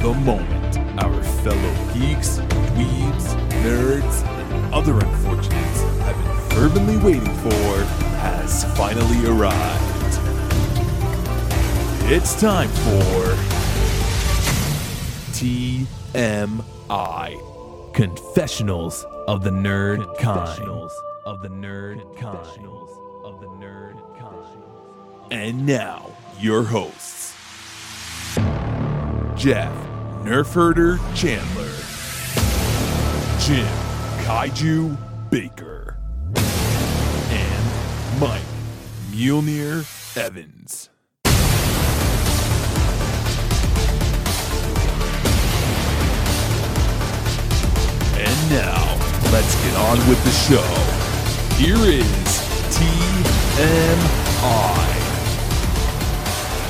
The moment our fellow geeks, dweebs, nerds, and other unfortunates have been fervently waiting for has finally arrived. It's time for TMI, Confessionals of the Nerd Kind. And now, your hosts, Jeff Nerfherder Chandler, Jim Kaiju Baker, and Mike Mjolnir Evans. And now, let's get on with the show. Here is TMI.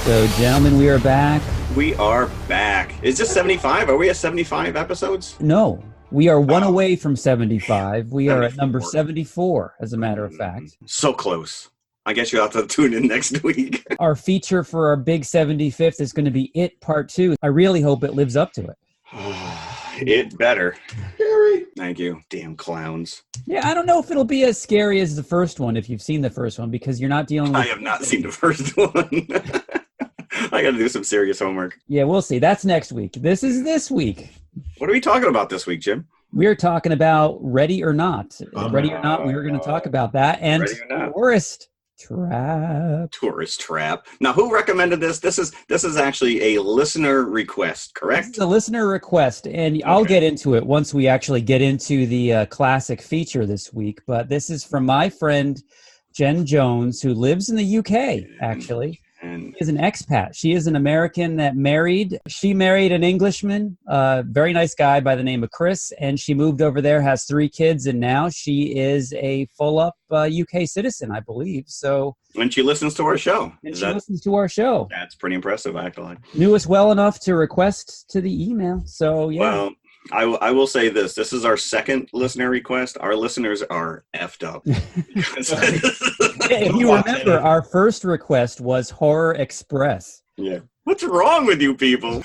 So, gentlemen, we are back. We are back. Is this 75? Are we at 75 episodes? No, we are one away from 75. We are at 74. number 74, as a matter of fact. So close. I guess you'll have to tune in next week. Our feature for our big 75th is going to be It Part 2. I really hope it lives up to it. It better. Scary. Thank you. Damn clowns. Yeah, I don't know if it'll be as scary as the first one, if you've seen the first one, because you're not dealing with... I have not seen the first one. I got to do some serious homework. Yeah, we'll see. That's next week. This is this week. What are we talking about this week, Jim? We're talking about Ready or Not. Ready or Not, we were going to talk about that. And Tourist Trap. Tourist Trap. Now, who recommended this? This is actually a listener request, correct? It's a listener request, and I'll get into it once we actually get into the classic feature this week. But this is from my friend, Jen Jones, who lives in the UK, actually. And She is an expat. She is an American that married. She married an Englishman, a very nice guy by the name of Chris, and she moved over there, has 3 kids, and now she is a full-up UK citizen, I believe. So, and she listens to our show. Listens to our show. That's pretty impressive, actually. Knew us well enough to request to the email. So, yeah. Well, I will say this. This is our second listener request. Our listeners are effed up. If you remember, our first request was Horror Express. Yeah. What's wrong with you people?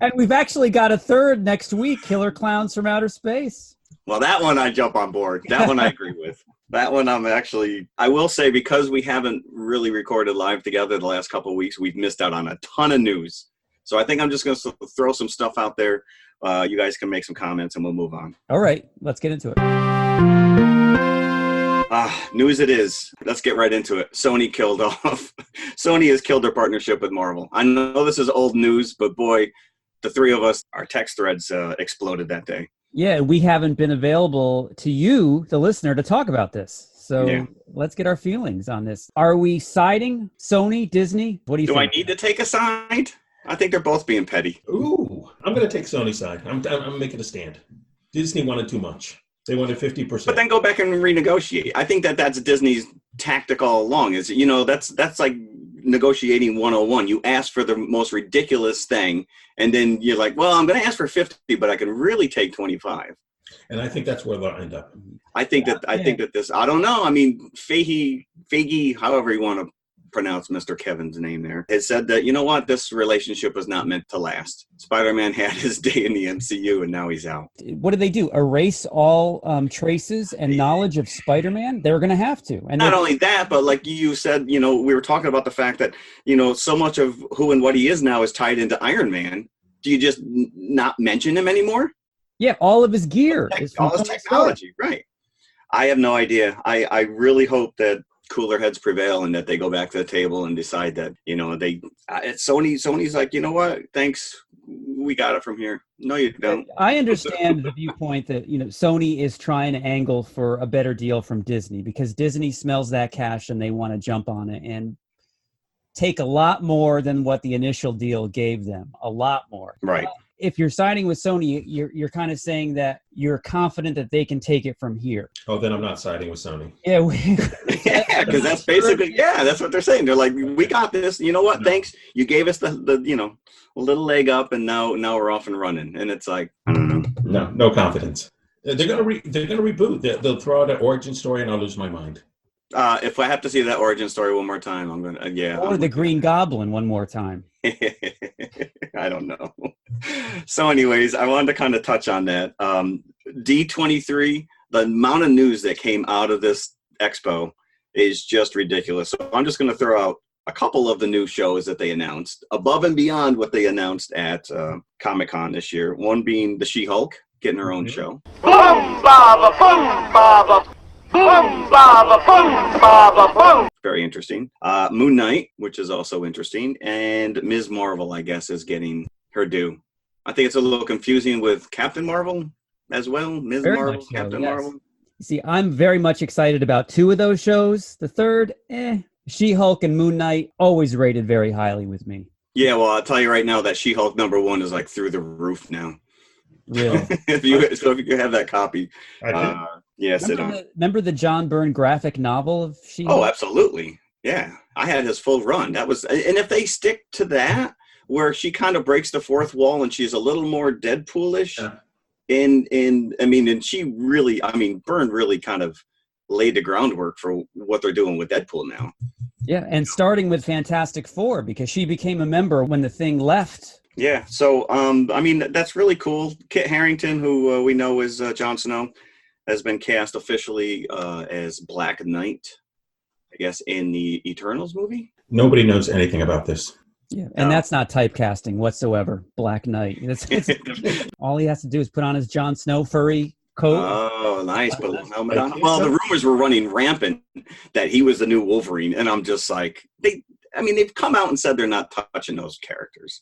And we've actually got a third next week, Killer Clowns from Outer Space. Well, that one I jump on board. That one I agree with. That one I will say, because we haven't really recorded live together the last couple of weeks, we've missed out on a ton of news. So I think I'm just going to throw some stuff out there. You guys can make some comments and we'll move on. All right, let's get into it. News it is. Let's get right into it. Sony killed off. Sony has killed their partnership with Marvel. I know this is old news, but boy, the 3 of us, our text threads exploded that day. Yeah, we haven't been available to you, the listener, to talk about this. So Let's get our feelings on this. Are we siding Sony, Disney? What do you think? Do I need to take a side? I think they're both being petty. Ooh, I'm going to take Sony's side. I'm making a stand. Disney wanted too much. They wanted 50%. But then go back and renegotiate. I think that's Disney's tactic all along. Is that's like negotiating 101. You ask for the most ridiculous thing, and then you're like, well, I'm going to ask for 50, but I can really take 25. And I think that's where they'll end up. I think that this. I don't know. I mean, Feige, however you want to pronounce Mr. Kevin's name there, has said that, you know what, this relationship was not meant to last. Spider-Man had his day in the MCU and now he's out. What did they do? Erase all traces and knowledge of Spider-Man? They were going to have to. And not only that, but like you said, we were talking about the fact that, so much of who and what he is now is tied into Iron Man. Do you just not mention him anymore? Yeah, all of his gear. All his technology, right. I have no idea. I really hope that cooler heads prevail and that they go back to the table and decide that, Sony's like, you know what? Thanks. We got it from here. No, you don't. I understand the viewpoint that, Sony is trying to angle for a better deal from Disney because Disney smells that cash and they want to jump on it and take a lot more than what the initial deal gave them. A lot more. Right. If you're siding with Sony, you're kind of saying that you're confident that they can take it from here. Oh, then I'm not siding with Sony. Yeah, because that's basically, that's what they're saying. They're like, we got this. You know what? No. Thanks. You gave us the little leg up, and now we're off and running. And it's like, I don't know. No confidence. They're gonna reboot. They'll throw out an origin story, and I'll lose my mind. If I have to see that origin story one more time, I'm gonna. Yeah. Or the Green Goblin one more time. I don't know. So, anyways, I wanted to kind of touch on that. D23. The amount of news that came out of this expo is just ridiculous. So I'm just going to throw out a couple of the new shows that they announced, above and beyond what they announced at Comic-Con this year. One being the She-Hulk, getting her own show. Boom, baba, boom, baba. Boom, baba, boom, baba, boom. Very interesting. Moon Knight, which is also interesting. And Ms. Marvel, I guess, is getting her due. I think it's a little confusing with Captain Marvel as well. Ms. Very Marvel, much so, Captain yes. Marvel. See, I'm very much excited about 2 of those shows. The third, She-Hulk and Moon Knight, always rated very highly with me. Yeah, well, I'll tell you right now that She-Hulk #1 is like through the roof now. Really? if you have that copy. I did. Yes, remember the John Byrne graphic novel of She-Hulk? Oh, absolutely. Yeah. I had his full run. That was, and if they stick to that, where she kind of breaks the fourth wall and she's a little more Deadpoolish. Yeah. And she really, Byrne really kind of laid the groundwork for what they're doing with Deadpool now. Yeah, and starting with Fantastic Four, because she became a member when the Thing left. Yeah, so, that's really cool. Kit Harington, who we know is Jon Snow, has been cast officially as Black Knight, I guess, in the Eternals movie. Nobody knows anything about this. Yeah, and that's not typecasting whatsoever. Black Knight. All he has to do is put on his Jon Snow furry coat. Oh, nice. Put a helmet on. Well, the rumors were running rampant that he was the new Wolverine, and I'm just like, they've come out and said they're not touching those characters.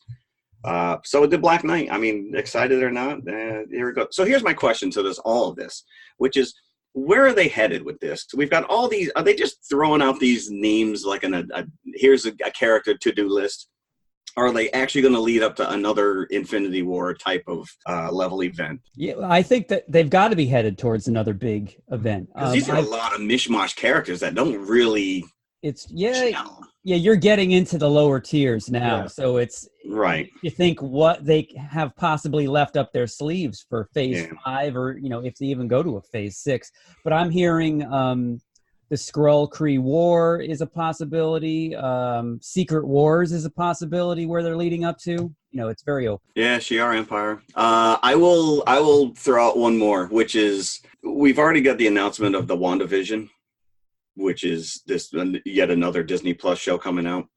So the Black Knight, excited or not, here we go. So here's my question to all of this, which is, where are they headed with this? We've got all these. Are they just throwing out these names like here's a character to-do list? Or are they actually going to lead up to another Infinity War type of level event? Yeah, I think that they've got to be headed towards another big event. These are a lot of mishmash characters that don't really. You're getting into the lower tiers now, Yeah. so it's right. You think what they have possibly left up their sleeves for Phase 5, or if they even go to a Phase 6. But I'm hearing the Skrull-Kree War is a possibility. Secret Wars is a possibility where they're leading up to. It's very open. Yeah, Shi'ar Empire. I will throw out one more, which is we've already got the announcement of the WandaVision, which is this yet another Disney Plus show coming out.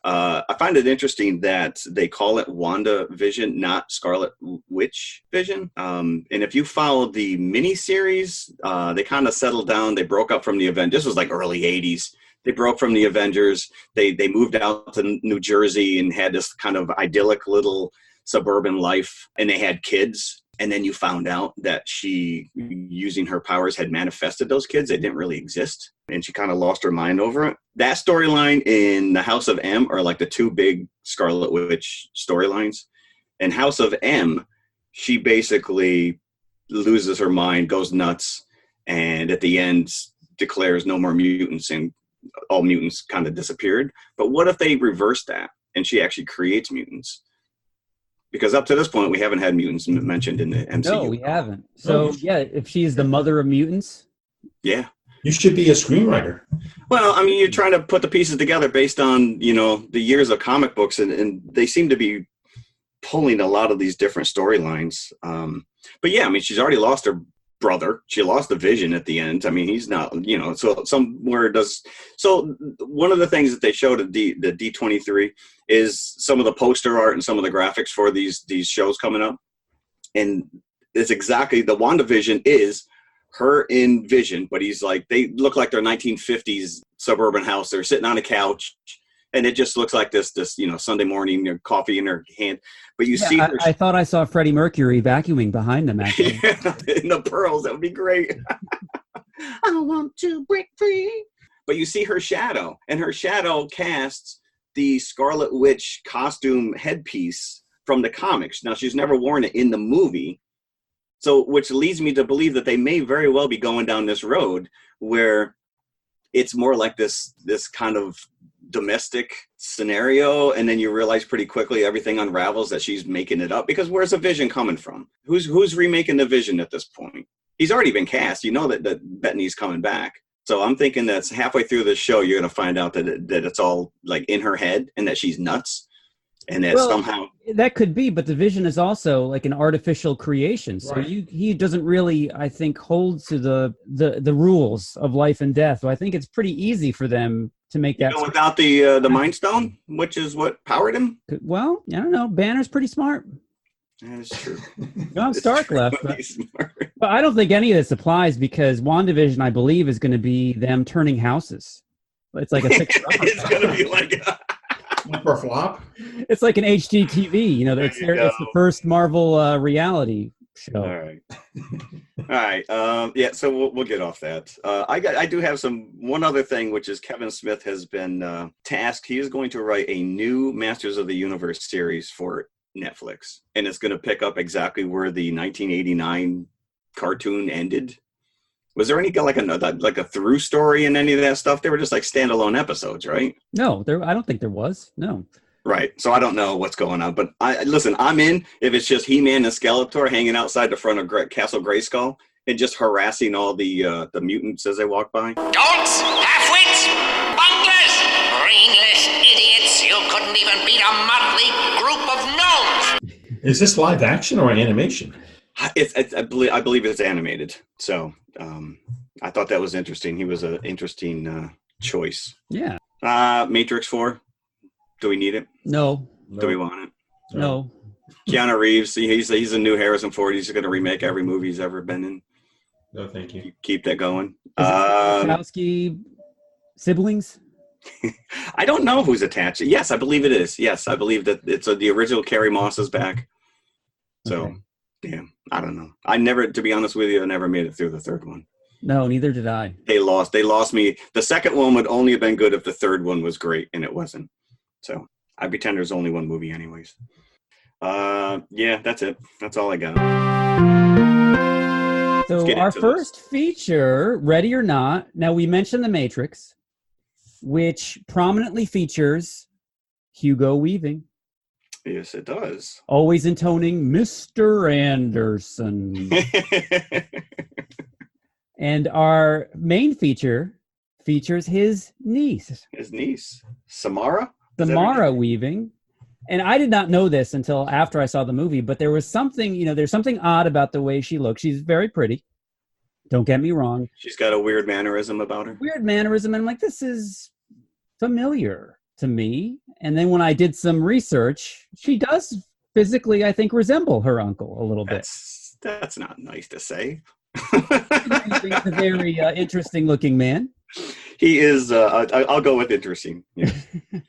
I find it interesting that they call it WandaVision, not Scarlet Witch Vision. And if you followed the miniseries, they kind of settled down. They broke up from the event. This was like early 80s. They broke from the Avengers. They moved out to New Jersey and had this kind of idyllic little suburban life. And they had kids. And then you found out that she, using her powers, had manifested those kids. They didn't really exist. And she kind of lost her mind over it. That storyline in the House of M are like the 2 big Scarlet Witch storylines. In House of M, she basically loses her mind, goes nuts, and at the end declares no more mutants, and all mutants kind of disappeared. But what if they reverse that and she actually creates mutants? Because up to this point, we haven't had mutants mentioned in the MCU. No, we haven't. So, if she's the mother of mutants. Yeah. You should be a screenwriter. Well, you're trying to put the pieces together based on, the years of comic books, and they seem to be pulling a lot of these different storylines. But yeah, she's already lost her brother. She lost the Vision at the end. He's not, so somewhere does. So one of the things that they showed at the D23 is some of the poster art and some of the graphics for these shows coming up. And it's exactly, the WandaVision is her in Vision, but he's like, they look like their 1950s suburban house. They're sitting on a couch, and it just looks like this Sunday morning, coffee in her hand. But you see her. I thought I saw Freddie Mercury vacuuming behind them, actually. Yeah, in the pearls, that would be great. I want to break free. But you see her shadow, and her shadow casts the Scarlet Witch costume headpiece from the comics. Now, she's never worn it in the movie. So, which leads me to believe that they may very well be going down this road where it's more like this kind of domestic scenario, and then you realize pretty quickly everything unravels that she's making it up. Because where's the Vision coming from? Who's remaking the Vision at this point? He's already been cast. You know that Bettany's coming back. So I'm thinking that's halfway through the show, you're going to find out that it's all like in her head and that she's nuts. And that somehow that could be, but the Vision is also like an artificial creation. So Right. he doesn't really, I think, hold to the rules of life and death. So I think it's pretty easy for them to make that. without the Mind Stone, which is what powered him. Well, I don't know. Banner's pretty smart. That's true. No, Stark true. left. He's smart. But I don't think any of this applies because WandaVision, I believe, is going to be them turning houses. It's like a It's going to be like For flop? it's like an HGTV. You know, it's the first Marvel reality show. All right. All right. Yeah. So we'll get off that. I do have one other thing, which is Kevin Smith has been tasked. He is going to write a new Masters of the Universe series for Netflix, and it's going to pick up exactly where the 1989 cartoon ended. Was there any like a through story in any of that stuff? They were just like standalone episodes, right? No, I don't think there was. No. Right. So I don't know what's going on, but I'm in if it's just He-Man and Skeletor hanging outside the front of Castle Grayskull and just harassing all the mutants as they walk by. Don'ts, half-wits, bunglers, brainless idiots. You couldn't even beat a motley group of gnomes. Is this live action or animation? I believe it's animated. So I thought that was interesting. He was an interesting choice. Yeah. Matrix 4. Do we need it? No. Do we want it? No. Keanu Reeves. He's a new Harrison Ford. He's going to remake every movie he's ever been in. No, thank you. Keep that going. Wachowski siblings? I don't know who's attached. Yes, I believe it is. Yes, I believe that it's the original Carrie Moss is back. So, Okay. Yeah, I don't know. To be honest with you, I never made it through the third one. No, neither did I. They lost me. The second one would only have been good if the third one was great, and it wasn't. So I pretend there's only one movie anyways. Yeah, that's it. That's all I got. So our first feature, Ready or Not. Now we mentioned The Matrix, which prominently features Hugo Weaving. Yes, it does. Always intoning Mr. Anderson. And our main feature features his niece. His niece, Samara? Samara Weaving. And I did not know this until after I saw the movie, but there was something, there's something odd about the way she looks. She's very pretty. Don't get me wrong. She's got a weird mannerism about her. Weird mannerism. And I'm like, this is familiar to me. And then when I did some research, she does physically, I think, resemble her uncle a little bit. That's not nice to say. He's a very interesting looking man. He is, I'll go with interesting. Yeah.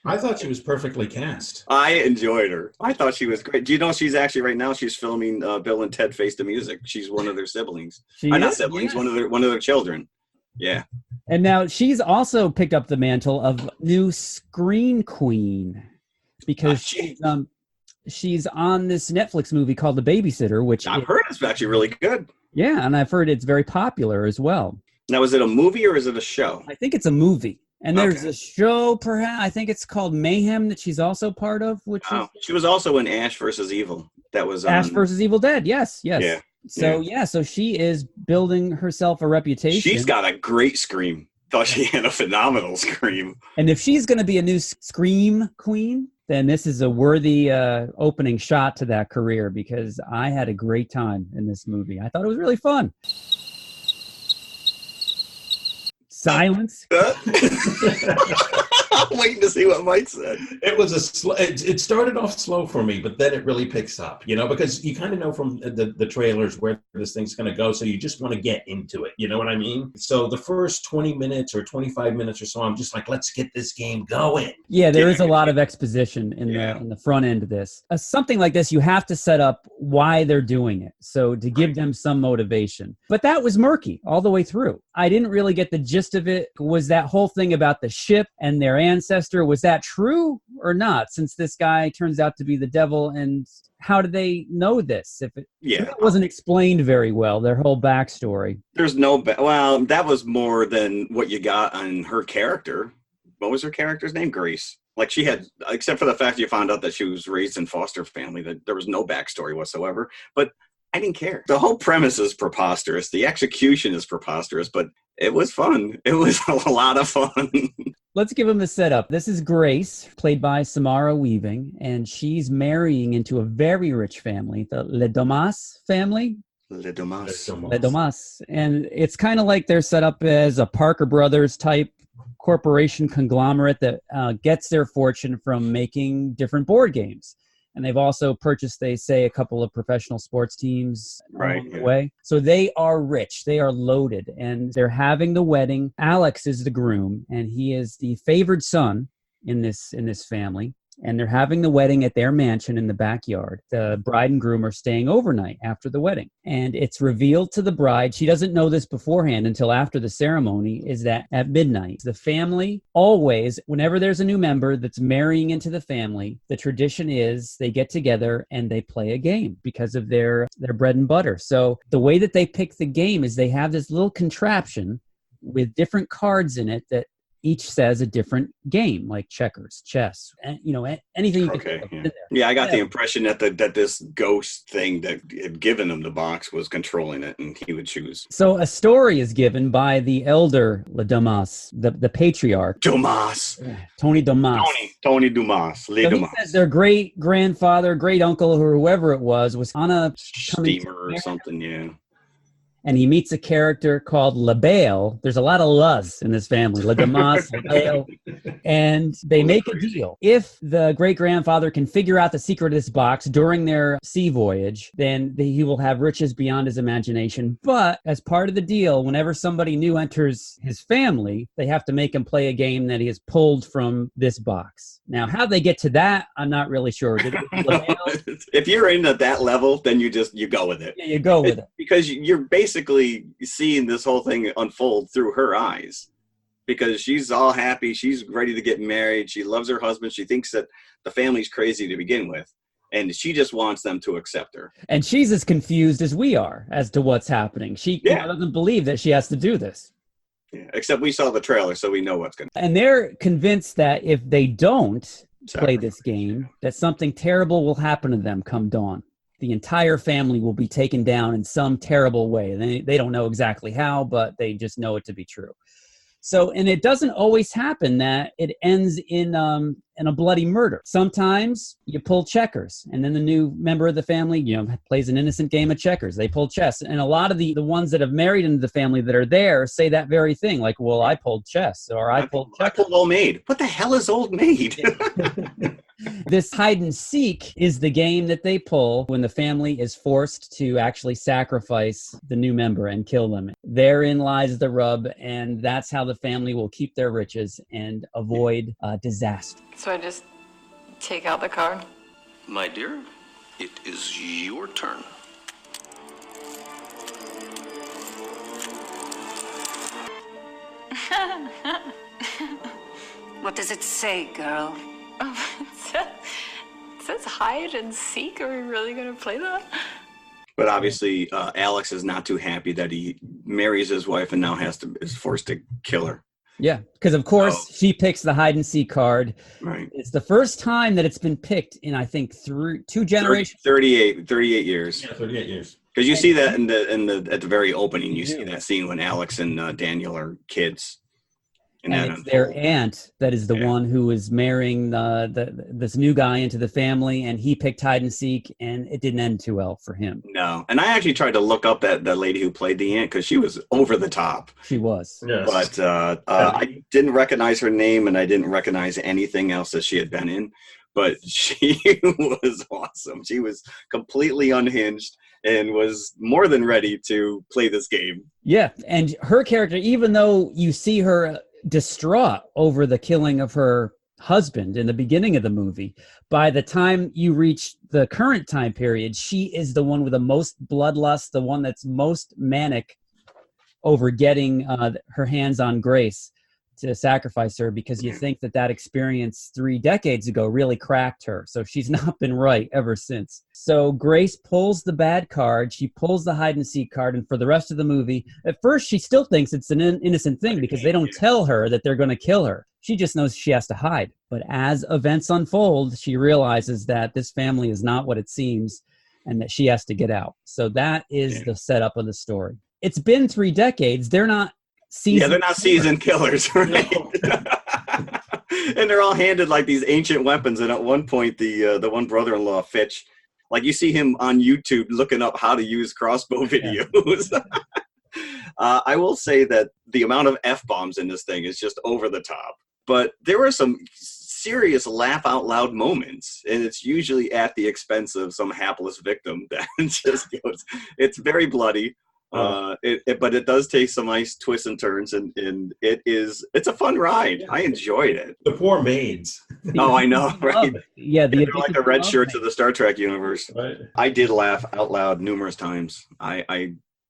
I thought she was perfectly cast. I enjoyed her. I thought she was great. Do you know she's actually right now she's filming Bill and Ted Face the Music. She's one of their siblings. Not siblings, yes. one of their children. Yeah. And now she's also picked up the mantle of new screen queen because she's on this Netflix movie called The Babysitter, which I've heard it's actually really good. Yeah, and I've heard it's very popular as well. Now, is it a movie or is it a show? I think it's a movie. And there's a show, perhaps, I think it's called Mayhem, that she's also part of. She was also in Ash vs. Evil. That was Ash vs. Evil Dead, yes. Yeah. So she is building herself a reputation. She's got a great scream. Thought she had a phenomenal scream. And if she's going to be a new scream queen, then this is a worthy opening shot to that career because I had a great time in this movie. I thought it was really fun. Silence. I'm waiting to see what Mike said. It was it started off slow for me, but then it really picks up, because you kind of know from the trailers where this thing's going to go. So you just want to get into it. You know what I mean? So the first 20 minutes or 25 minutes or so, I'm just like, let's get this game going. Yeah, there is a lot of exposition in the front end of this. Something like this, you have to set up why they're doing it. So to give them some motivation. But that was murky all the way through. I didn't really get the gist of it. Was that whole thing about the ship and their ancestor, was that true or not? Since this guy turns out to be the devil, and how do they know this? It wasn't explained very well, their whole backstory. There's well, that was more than what you got on her character. What was her character's name? Grace. Like she had, except for the fact you found out that she was raised in foster family, that there was no backstory whatsoever. But I didn't care. The whole premise is preposterous. The execution is preposterous, but It was fun. It was a lot of fun. Let's give him the setup. This is Grace, played by Samara Weaving, and she's marrying into a very rich family, the Le Domas family. Le Domas. Le Domas. And it's kind of like they're set up as a Parker Brothers type corporation conglomerate that gets their fortune from making different board games. And they've also purchased, they say, a couple of professional sports teams along the way. So they are rich. They are loaded. And they're having the wedding. Alex is the groom, and he is the favored son in this family. And they're having the wedding at their mansion in the backyard. The bride and groom are staying overnight after the wedding. And it's revealed to the bride, she doesn't know this beforehand until after the ceremony, is that at midnight, the family always, whenever there's a new member that's marrying into the family, the tradition is they get together and they play a game because of their bread and butter. So the way that they pick the game is they have this little contraption with different cards in it that each says a different game, like checkers, chess, and anything you can think of in there. Yeah, I got the impression that this ghost thing that had given him the box was controlling it, and he would choose. So a story is given by the elder Le Domas, the patriarch. Domas. Tony Domas. Tony Dumas. Le Domas. He says their great-grandfather, great-uncle, or whoever it was on a steamer or something, yeah. And he meets a character called LaBelle. There's a lot of La's in this family. La Damas, LaBelle. And they make a deal. If the great-grandfather can figure out the secret of this box during their sea voyage, then he will have riches beyond his imagination. But as part of the deal, whenever somebody new enters his family, they have to make him play a game that he has pulled from this box. Now, how they get to that, I'm not really sure. If you're in at that level, then you go with it. Yeah, you go with it. Because you're basically seeing this whole thing unfold through her eyes. Because she's all happy. She's ready to get married. She loves her husband. She thinks that the family's crazy to begin with. And she just wants them to accept her. And she's as confused as we are as to what's happening. She doesn't believe that she has to do this. Yeah, except we saw the trailer, so we know what's going to happen. And they're convinced that if they don't play this game, that something terrible will happen to them come dawn. The entire family will be taken down in some terrible way. They don't know exactly how, but they just know it to be true. So, and it doesn't always happen that it ends in a bloody murder. Sometimes you pull checkers, and then the new member of the family, plays an innocent game of checkers. They pull chess. And a lot of the ones that have married into the family that are there say that very thing, like, well, I pulled chess, or I pulled checkers. I pulled Old Maid. What the hell is Old Maid? This hide and seek is the game that they pull when the family is forced to actually sacrifice the new member and kill them. Therein lies the rub, and that's how the family will keep their riches and avoid disaster. So I just take out the card? My dear, it is your turn. What does it say, girl? It says hide and seek. Are we really going to play that? But obviously, Alex is not too happy that he marries his wife and now is forced to kill her. Yeah, because of course she picks the hide and seek card. Right. It's the first time that it's been picked in, I think, two generations. 38 years. Yeah, 38 years. Because you see that at the very opening, you see that scene when Alex and Daniel are kids. And it's their aunt that is the one who is marrying this new guy into the family, and he picked hide and seek, and it didn't end too well for him. No, and I actually tried to look up that lady who played the aunt because she was over the top. She was. Yes. But I didn't recognize her name, and I didn't recognize anything else that she had been in. But she was awesome. She was completely unhinged and was more than ready to play this game. Yeah, and her character, even though you see her distraught over the killing of her husband in the beginning of the movie, by the time you reach the current time period, she is the one with the most bloodlust, the one that's most manic over getting her hands on Grace to sacrifice her, because you think that experience 3 decades ago really cracked her. So she's not been right ever since. So Grace pulls the bad card. She pulls the hide and seek card. And for the rest of the movie, at first she still thinks it's an innocent thing because they don't tell her that they're going to kill her. She just knows she has to hide. But as events unfold, she realizes that this family is not what it seems and that she has to get out. So that is the setup of the story. It's been 3 decades. They're not seasoned. Yeah, they're not seasoned killers, right? And they're all handed like these ancient weapons. And at one point, the one brother-in-law, Fitch, like you see him on YouTube looking up how to use crossbow videos. I will say that the amount of F-bombs in this thing is just over the top. But there were some serious laugh out loud moments, and it's usually at the expense of some hapless victim that just goes. It's very bloody, but it does take some nice twists and turns, and it's a fun ride. I enjoyed it. The poor maids. Oh, I know, right? Yeah, they're like the red shirts of the Star Trek universe. Right. I did laugh out loud numerous times.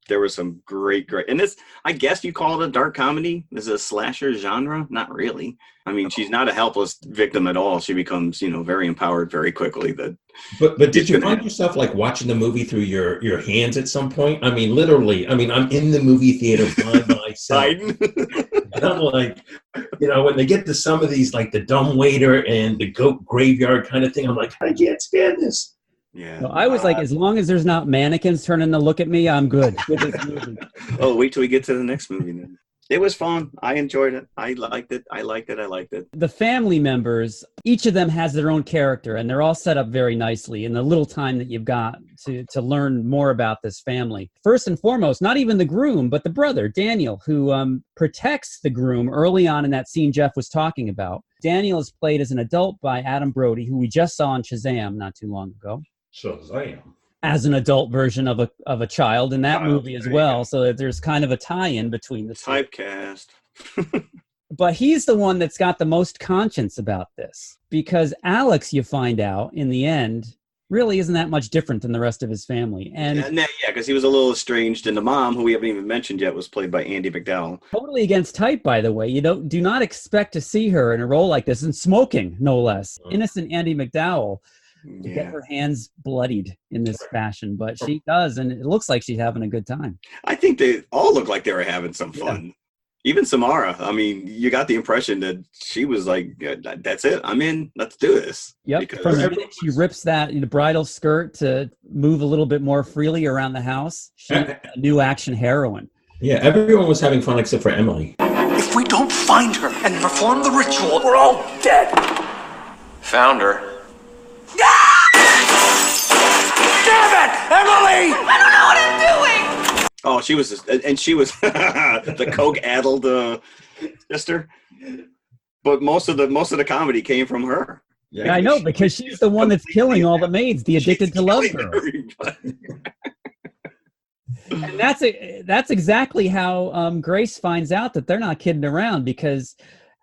There was some great, and this, I guess you call it a dark comedy. Is it a slasher genre? Not really. I mean, she's not a helpless victim at all. She becomes, very empowered very quickly. But did you find yourself like watching the movie through your hands at some point? I mean, literally. I mean, I'm in the movie theater by myself. And I'm like, when they get to some of these, like the dumbwaiter and the goat graveyard kind of thing, I'm like, I can't stand this. Yeah. So I was like, as long as there's not mannequins turning to look at me, I'm good with this movie. Oh, wait till we get to the next movie then. It was fun. I enjoyed it. I liked it. The family members, each of them has their own character, and they're all set up very nicely in the little time that you've got to learn more about this family. First and foremost, not even the groom, but the brother, Daniel, who protects the groom early on in that scene Jeff was talking about. Daniel is played as an adult by Adam Brody, who we just saw in Shazam not too long ago. Shazam. As an adult version of a child in that movie as well, so that there's kind of a tie-in between the two. Typecast. But he's the one that's got the most conscience about this, because Alex, you find out in the end, really isn't that much different than the rest of his family. And because he was a little estranged, and the mom, who we haven't even mentioned yet, was played by Andie MacDowell. Totally against type, by the way. You do not expect to see her in a role like this, and smoking, no less. Innocent Andie MacDowell. To get her hands bloodied in this fashion, but she does, and it looks like she's having a good time. I think they all look like they were having some fun. Even Samara. I mean, you got the impression that she was like, "That's it, I'm in. Let's do this." Yep. From the minute she rips that bridal skirt to move a little bit more freely around the house, she's a new action heroine. Yeah, everyone was having fun except for Emily. If we don't find her and perform the ritual, we're all dead. Found her. Damn it, Emily! I don't know what I'm doing! Oh, she was the coke-addled sister. But most of the comedy came from her. Yeah, I know, because she's the one that's killing all the maids, the addicted to love girl. And that's exactly how Grace finds out that they're not kidding around, because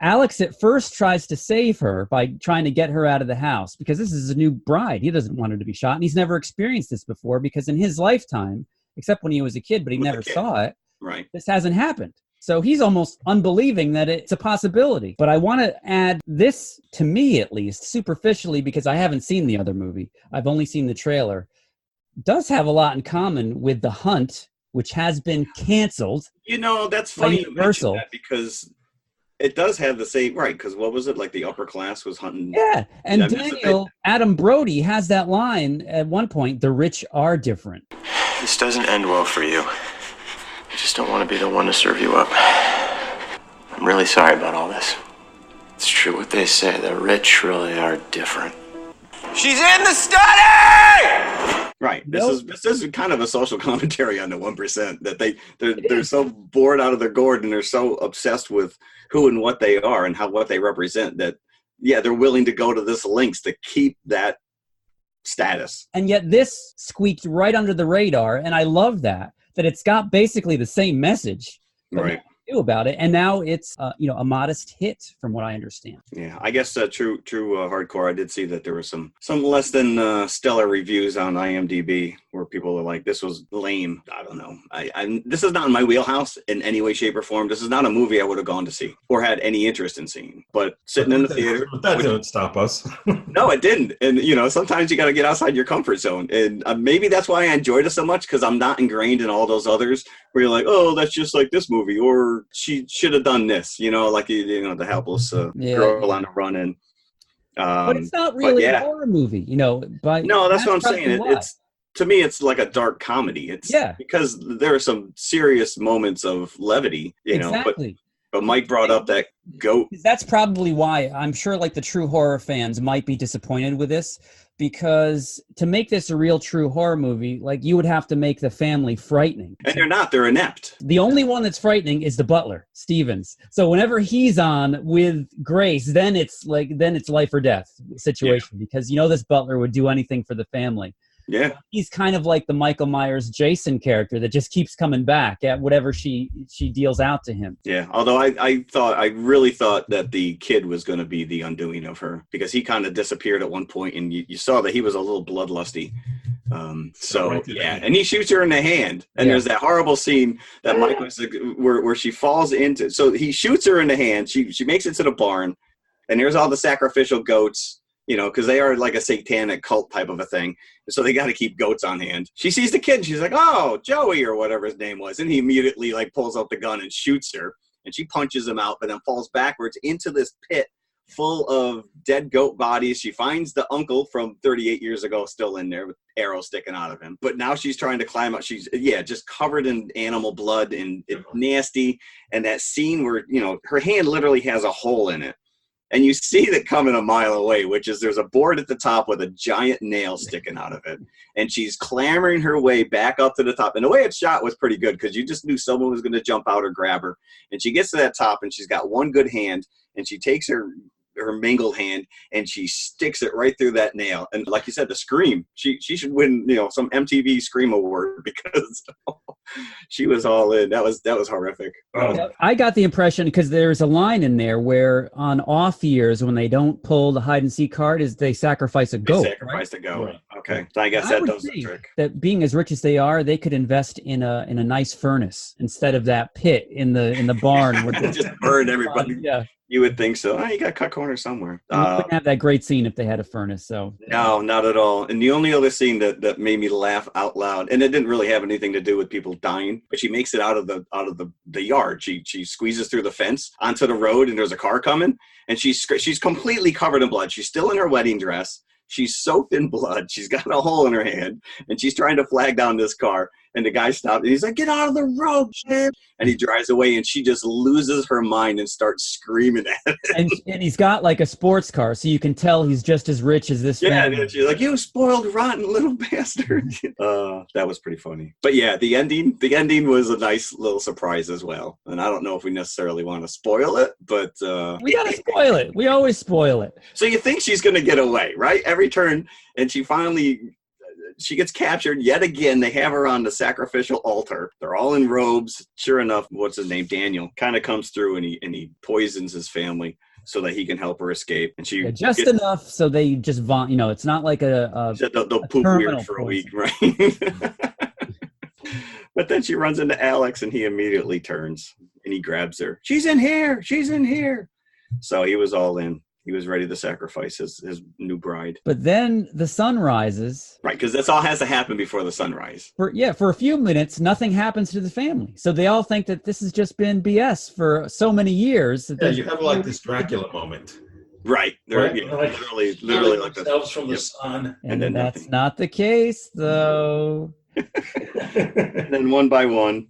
Alex at first tries to save her by trying to get her out of the house, because this is a new bride. He doesn't want her to be shot, and he's never experienced this before, because in his lifetime, except when he was a kid, but he never saw it, right? This hasn't happened. So he's almost unbelieving that it's a possibility. But I want to add this, to me at least, superficially, because I haven't seen the other movie. I've only seen the trailer. Does have a lot in common with The Hunt, which has been canceled. That's funny Universal, that, because it does have the same, right, because what was it, like the upper class was hunting? Yeah, and Adam Brody has that line at one point, the rich are different. This doesn't end well for you. I just don't want to be the one to serve you up. I'm really sorry about all this. It's true what they say, the rich really are different. She's in the study! Right. This is kind of a social commentary on the 1%, that they're so bored out of their gourd, and they're so obsessed with who and what they are and what they represent, that they're willing to go to this lengths to keep that status. And yet this squeaked right under the radar, and I love that it's got basically the same message. Right. About it, and now it's a modest hit from what I understand. Yeah, I guess true hardcore. I did see that there were some less than stellar reviews on IMDb where people are like, "This was lame." I don't know. This is not in my wheelhouse in any way, shape, or form. This is not a movie I would have gone to see or had any interest in seeing. But sitting in the theater, that didn't stop us. No, it didn't. And sometimes you got to get outside your comfort zone, and maybe that's why I enjoyed it so much, because I'm not ingrained in all those others where you're like, "Oh, that's just like this movie," or she should have done this, like the helpless girl on the run. And but it's not really a horror movie, no, that's what I'm saying. to me, it's like a dark comedy. It's because there are some serious moments of levity, you know. Exactly. But Mike brought up that goat. That's probably why I'm sure like the true horror fans might be disappointed with this, because to make this a real true horror movie, like you would have to make the family frightening. And they're not, they're inept. The only one that's frightening is the butler, Stevens. So whenever he's on with Grace, then it's life or death situation, because you know this butler would do anything for the family. Yeah. He's kind of like the Michael Myers Jason character that just keeps coming back at whatever she deals out to him. Yeah. Although I really thought that the kid was going to be the undoing of her, because he kind of disappeared at one point and you saw that he was a little bloodlusty. And he shoots her in the hand, and there's that horrible scene that Mike was where she falls into. So he shoots her in the hand. She makes it to the barn, and there's all the sacrificial goats. You know, because they are like a satanic cult type of a thing. So they got to keep goats on hand. She sees the kid and she's like, oh, Joey or whatever his name was. And he immediately like pulls out the gun and shoots her. And she punches him out, but then falls backwards into this pit full of dead goat bodies. She finds the uncle from 38 years ago still in there with arrows sticking out of him. But now she's trying to climb up. She's, just covered in animal blood and it's nasty. And that scene where, you know, her hand literally has a hole in it. And you see that coming a mile away, which is there's a board at the top with a giant nail sticking out of it. And she's clambering her way back up to the top. And the way it's shot was pretty good, because you just knew someone was going to jump out or grab her. And she gets to that top, and she's got one good hand, and she takes her mangled hand and she sticks it right through that nail. And like you said, the scream, she should win, you know, some MTV Scream Award, because she was all in. That was horrific. I got the impression, because there's a line in there where on off years when they don't pull the hide and seek card, is they sacrifice a goat. Sacrifice a goat. Right? Okay. So I guess that does the trick. That being as rich as they are, they could invest in a nice furnace instead of that pit in the barn where just burn everybody. Yeah. You would think so. Oh, you got to cut corners somewhere. You couldn't have that great scene if they had a furnace. So no, not at all. And the only other scene that made me laugh out loud, and it didn't really have anything to do with people dying, but she makes it out of the yard. She squeezes through the fence onto the road, and there's a car coming, and she's completely covered in blood. She's still in her wedding dress. She's soaked in blood. She's got a hole in her hand, and she's trying to flag down this car. And the guy stopped, and he's like, "Get out of the road, Jim!" And he drives away, and she just loses her mind and starts screaming at him. And he's got like a sports car, so you can tell he's just as rich as this family. And she's like, "You spoiled, rotten little bastard." That was pretty funny. But yeah, the ending was a nice little surprise as well. And I don't know if we necessarily want to spoil it, but we gotta spoil it. We always spoil it. So you think she's gonna get away, right? Every turn, and she gets captured yet again. They have her on the sacrificial altar. They're all in robes. Sure enough, what's his name? Daniel kind of comes through, and he poisons his family so that he can help her escape. And she enough so they just vomit. You know, it's not like they'll poop weird for a week, right? But then she runs into Alex, and he immediately turns and he grabs her. She's in here. She's in here. So he was all in. He was ready to sacrifice his new bride. But then the sun rises. Right, because that's all has to happen before the sunrise. For a few minutes, nothing happens to the family. So they all think that this has just been BS for so many years. Yeah, you have like this Dracula moment. Right. Right? Yeah, literally like themselves from the sun. And then that's not the case, though. And then one by one,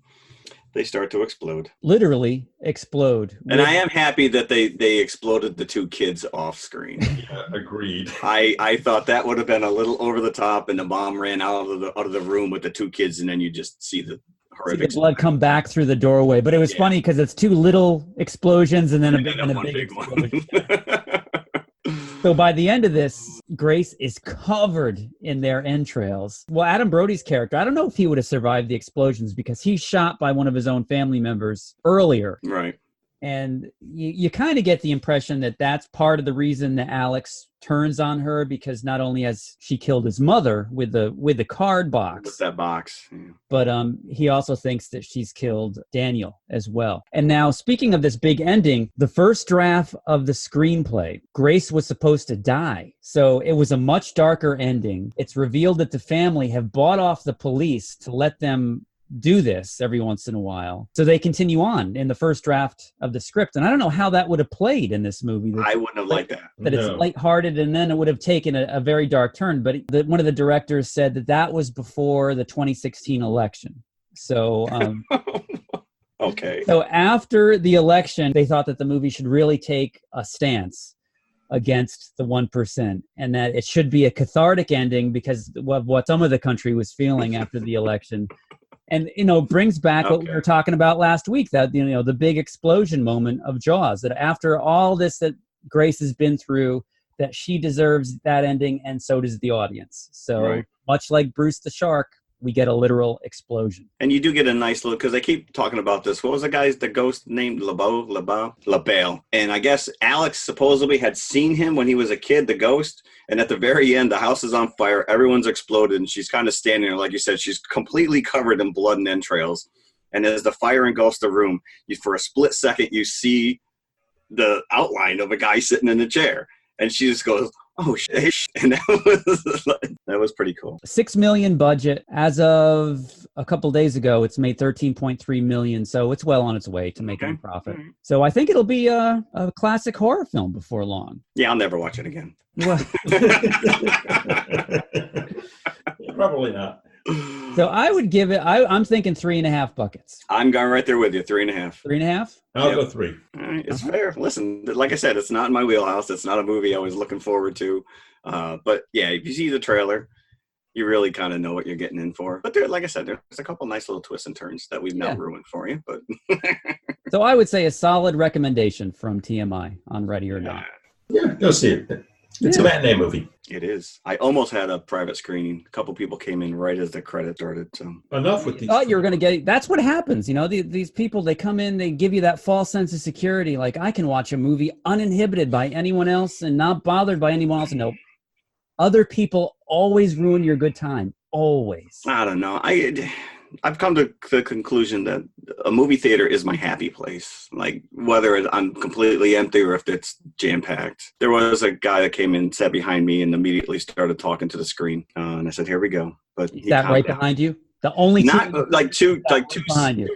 they start to explode. Literally explode. And I am happy that they exploded the two kids off screen. Yeah, agreed. I thought that would have been a little over the top, and the mom ran out of the room with the two kids, and then you just see the horrific blood come back through the doorway. But it was funny because it's two little explosions and then a big explosion. So by the end of this, Grace is covered in their entrails. Well, Adam Brody's character, I don't know if he would have survived the explosions because he's shot by one of his own family members earlier. Right. And you kind of get the impression that that's part of the reason that Alex turns on her, because not only has she killed his mother with the card box, with that box, but he also thinks that she's killed Daniel as well. And now, speaking of this big ending, the first draft of the screenplay, Grace was supposed to die. So it was a much darker ending. It's revealed that the family have bought off the police to let them do this every once in a while. So they continue on in the first draft of the script. And I don't know how that would have played in this movie. I wouldn't have liked that. That it's lighthearted, and then it would have taken a very dark turn. But one of the directors said that was before the 2016 election. So, okay. So after the election, they thought that the movie should really take a stance against the 1%, and that it should be a cathartic ending because of what some of the country was feeling after the election. And, brings back what we were talking about last week, that, the big explosion moment of Jaws, that after all this that Grace has been through, that she deserves that ending, and so does the audience. So much like Bruce the Shark, we get a literal explosion. And you do get a nice look, because they keep talking about this. What was the ghost named? LaBelle. And I guess Alex supposedly had seen him when he was a kid, the ghost. And at the very end, the house is on fire. Everyone's exploded. And she's kind of standing there, like you said, she's completely covered in blood and entrails. And as the fire engulfs the room, for a split second, you see the outline of a guy sitting in a chair. And she just goes, oh, shit. And that was pretty cool. $6 million budget. As of a couple days ago, it's made $13.3 million. So it's well on its way to making a profit. Mm-hmm. So I think it'll be a classic horror film before long. Yeah, I'll never watch it again. Probably not. So I would give it, I'm thinking 3.5 buckets. I'm going right there with you, 3.5. 3.5? I'll go 3. All right, it's fair. Listen, like I said, it's not in my wheelhouse. It's not a movie I was looking forward to. But yeah, if you see the trailer, you really kind of know what you're getting in for. But like I said, there's a couple nice little twists and turns that we've not ruined for you. But so I would say a solid recommendation from TMI on Ready or Not. Yeah, go see it. It's a matinee movie. It is. I almost had a private screening. A couple people came in right as the credit started. So enough with these. Oh, you're going to get. That's what happens. These people, they come in, they give you that false sense of security. Like, I can watch a movie uninhibited by anyone else and not bothered by anyone else. No, other people always ruin your good time. Always. I don't know. I've come to the conclusion that a movie theater is my happy place. Like, whether I'm completely empty or if it's jam-packed. There was a guy that came in, sat behind me, and immediately started talking to the screen. And I said, "Here we go." But is that right behind you? The only two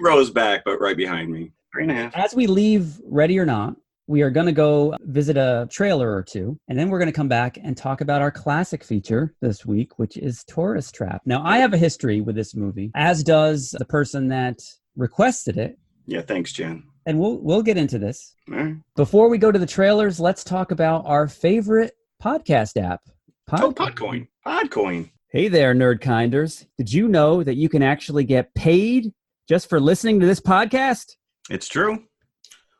rows back, but right behind me. 3.5. As we leave Ready or Not, we are going to go visit a trailer or two, and then we're going to come back and talk about our classic feature this week, which is Tourist Trap. Now, I have a history with this movie, as does the person that requested it. Yeah, thanks, Jen. And we'll get into this. All right. Before we go to the trailers, let's talk about our favorite podcast app. Podcoin. Podcoin. Hey there, Nerdkinders. Did you know that you can actually get paid just for listening to this podcast? It's true.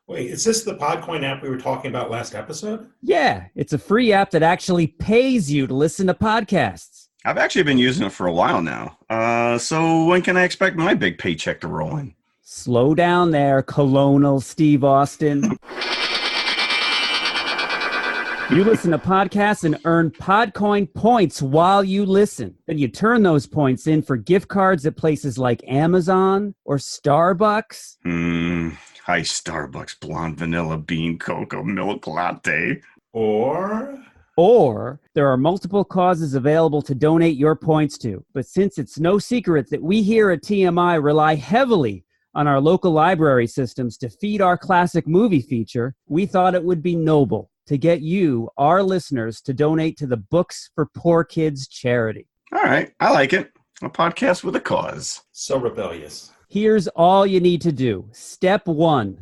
Wait, is this the Podcoin app we were talking about last episode? Yeah, it's a free app that actually pays you to listen to podcasts. I've actually been using it for a while now. So when can I expect my big paycheck to roll in? Slow down there, Colonel Steve Austin. You listen to podcasts and earn Podcoin points while you listen. Then you turn those points in for gift cards at places like Amazon or Starbucks. Hi, Starbucks blonde vanilla bean cocoa milk latte. Or there are multiple causes available to donate your points to. But since it's no secret that we here at TMI rely heavily on our local library systems to feed our classic movie feature, we thought it would be noble to get you, our listeners, to donate to the Books for Poor Kids charity. All right, I like it. A podcast with a cause. So rebellious. Here's all you need to do. Step 1,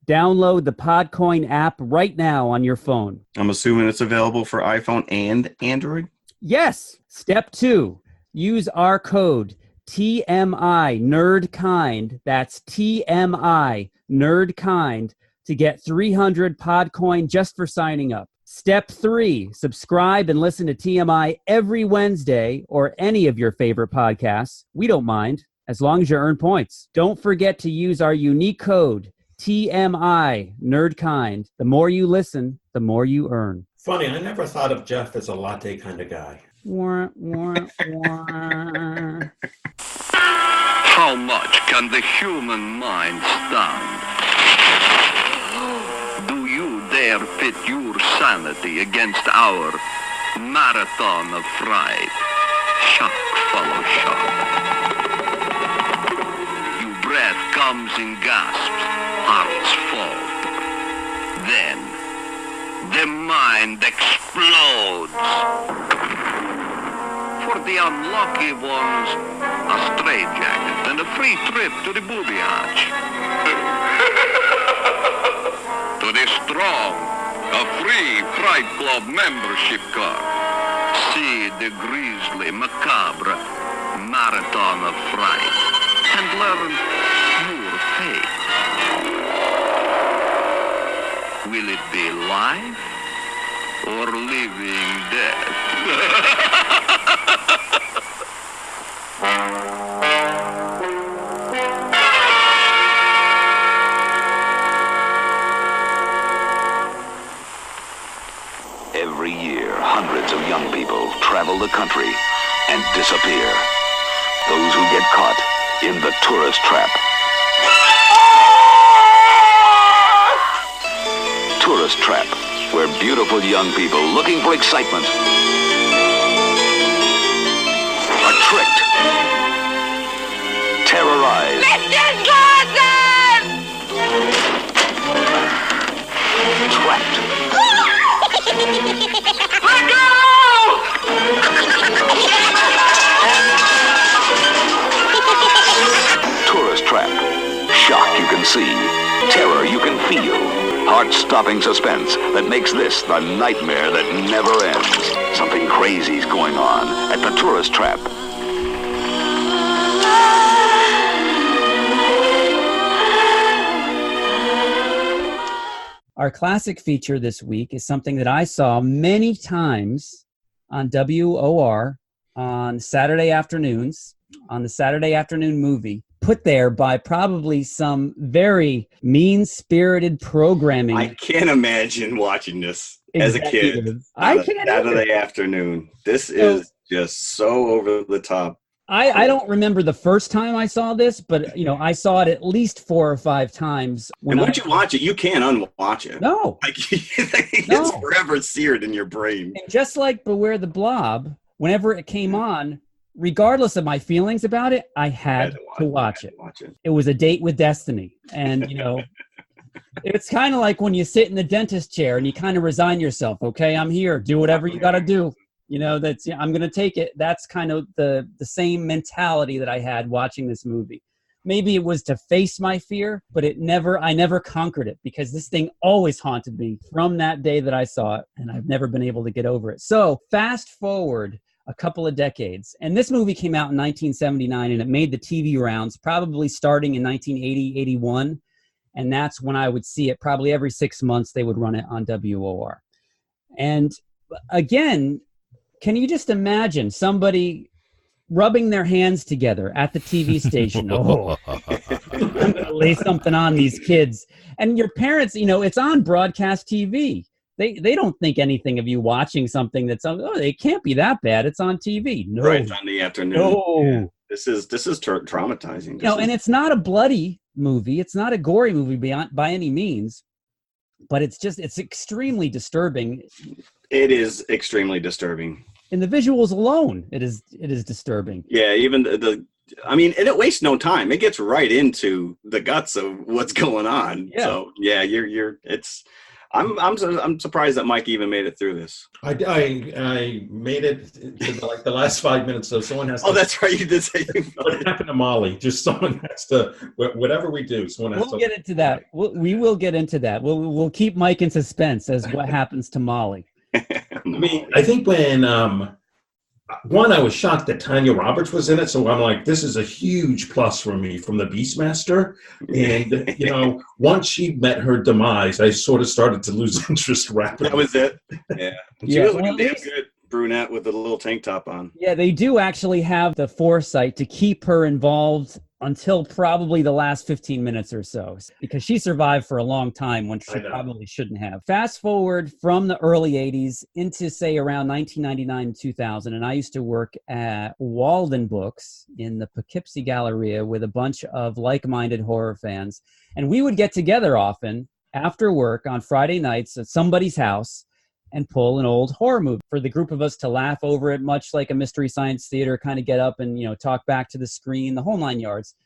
download the Podcoin app right now on your phone. I'm assuming it's available for iPhone and Android? Yes. Step 2, use our code TMI NERDKIND. That's TMI NERDKIND to get 300 Podcoin just for signing up. Step 3, subscribe and listen to TMI every Wednesday or any of your favorite podcasts. We don't mind, as long as you earn points. Don't forget to use our unique code, TMI NERDKIND. The more you listen, the more you earn. Funny, I never thought of Jeff as a latte kind of guy. Wah, wah, wah. How much can the human mind stand? Do you dare pit your sanity against our marathon of fright? Shock follows shock. comes in gasps, hearts fall. Then, the mind explodes. For the unlucky ones, a straitjacket and a free trip to the booby hatch. To the strong, a free Pride Club membership card. See the grisly, macabre marathon of fright and learn your fate. Will it be life or living death? Every year, hundreds of young people travel the country and disappear. Those who get caught in the tourist trap. Tourist trap, where beautiful young people looking for excitement are tricked, terrorized, trapped. Let go! Tourist trap. Shock you can see. Terror you can feel. Heart-stopping suspense that makes this the nightmare that never ends. Something crazy's going on at the tourist trap. Our classic feature this week is something that I saw many times on WOR on Saturday afternoons, on the Saturday afternoon movie, put there by probably some very mean-spirited programming. I can't imagine watching this as a kid. I can't Saturday afternoon. This is just so over the top. I don't remember the first time I saw this, but you know, I saw it at least 4 or 5 times. And once you watch it, you can't unwatch it. No. Like, it's forever seared in your brain. And just like Beware the Blob, whenever it came on, regardless of my feelings about it, I had to watch it. It was a date with destiny. And, you know, it's kind of like when you sit in the dentist chair and you kind of resign yourself. Okay, I'm here. Do whatever you got to do. You know, I'm going to take it. That's kind of the same mentality that I had watching this movie. Maybe it was to face my fear, but I never conquered it because this thing always haunted me from that day that I saw it, and I've never been able to get over it. So fast forward a couple of decades, and this movie came out in 1979, and it made the TV rounds probably starting in 1980, 81, and that's when I would see it. Probably every 6 months they would run it on WOR. And again, can you just imagine somebody rubbing their hands together at the TV station? Oh, I'm going to lay something on these kids. And your parents, you know, it's on broadcast TV. They don't think anything of you watching something that's on. Oh, it can't be that bad. It's on TV. No, right, it's on the afternoon. No, yeah. This is traumatizing. It's not a bloody movie. It's not a gory movie by any means. But it's extremely disturbing. It is extremely disturbing. In the visuals alone, it is disturbing. Yeah, even and it wastes no time. It gets right into the guts of what's going on. Yeah. So yeah, I'm surprised that Mike even made it through this. I made it to the last 5 minutes, so someone has to. Oh, that's right. You did say what happened to Molly. Just someone has to. Whatever we do, someone has to. We'll get into that. We will get into that. We'll keep Mike in suspense as what happens to Molly. I think when I was shocked that Tanya Roberts was in it, so I'm like, this is a huge plus for me from the Beastmaster. And once she met her demise, I sort of started to lose interest rapidly. That was it. Yeah, she was looking damn good, brunette with a little tank top on. Yeah, they do actually have the foresight to keep her involved until probably the last 15 minutes or so, because she survived for a long time when she probably shouldn't have. Fast forward from the early 80s into, say, around 1999, 2000, and I used to work at Walden Books in the Poughkeepsie Galleria with a bunch of like-minded horror fans, and we would get together often after work on Friday nights at somebody's house and pull an old horror movie for the group of us to laugh over it, much like a Mystery Science Theater, kind of get up and, talk back to the screen, the whole 9 yards.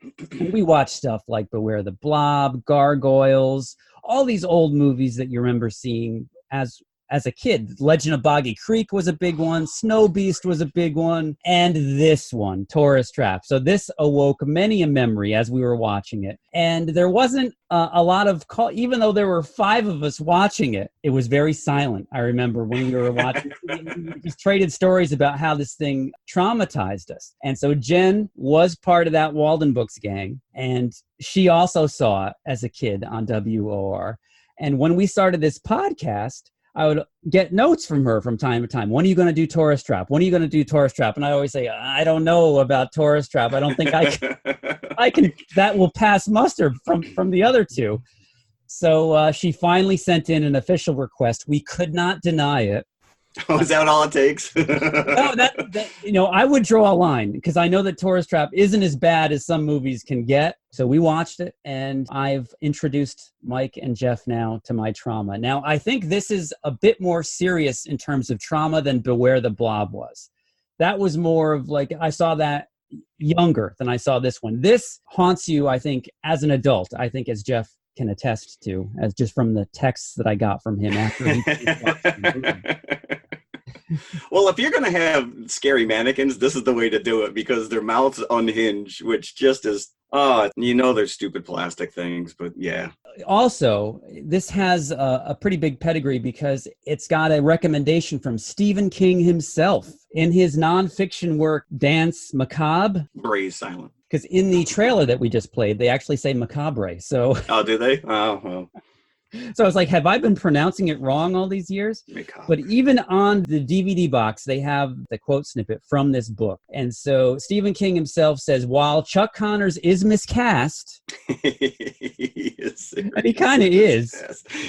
And we watched stuff like Beware the Blob, Gargoyles, all these old movies that you remember seeing as a kid. Legend of Boggy Creek was a big one. Snow Beast was a big one. And this one, Tourist Trap. So this awoke many a memory as we were watching it. And there wasn't a lot of call, even though there were 5 of us watching it, it was very silent. I remember when we were watching, we just traded stories about how this thing traumatized us. And so Jen was part of that Walden Books gang. And she also saw it as a kid on WOR. And when we started this podcast, I would get notes from her from time to time. When are you going to do Tourist Trap? When are you going to do Tourist Trap? And I always say, I don't know about Tourist Trap. I don't think I can, that will pass muster from the other 2. So she finally sent in an official request. We could not deny it. Oh, is that all it takes? No, that I would draw a line because I know that Tourist Trap isn't as bad as some movies can get. So we watched it, and I've introduced Mike and Jeff now to my trauma. Now, I think this is a bit more serious in terms of trauma than Beware the Blob was. That was more of like, I saw that younger than I saw this one. This haunts you, I think, as an adult. I think as Jeff can attest to, as just from the texts that I got from him after he watched the movie. Well, if you're going to have scary mannequins, this is the way to do it because their mouths unhinge, which just is, they're stupid plastic things, but yeah. Also, this has a pretty big pedigree because it's got a recommendation from Stephen King himself in his nonfiction work, Dance Macabre. Braze silent. Because in the trailer that we just played, they actually say macabre. So. Oh, do they? Oh, well. So I was like, have I been pronouncing it wrong all these years? But even on the DVD box, they have the quote snippet from this book. And so Stephen King himself says, while Chuck Connors is miscast, and he kind of is.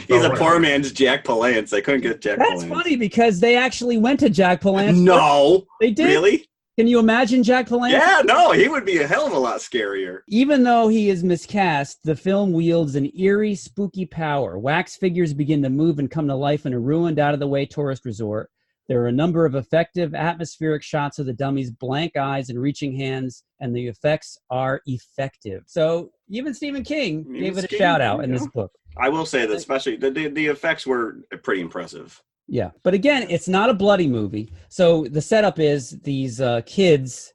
He's a poor man's Jack Palance. They couldn't get Jack Palance. That's funny because they actually went to Jack Palance. No. They did. Really? Can you imagine Jack Palance? Yeah, no, he would be a hell of a lot scarier. Even though he is miscast, the film wields an eerie, spooky power. Wax figures begin to move and come to life in a ruined, out-of-the-way tourist resort. There are a number of effective, atmospheric shots of the dummies' blank eyes and reaching hands, and the effects are effective. So even Stephen King gave it a shout-out in this book. I will say that especially the effects were pretty impressive. Yeah. But again, it's not a bloody movie. So the setup is these kids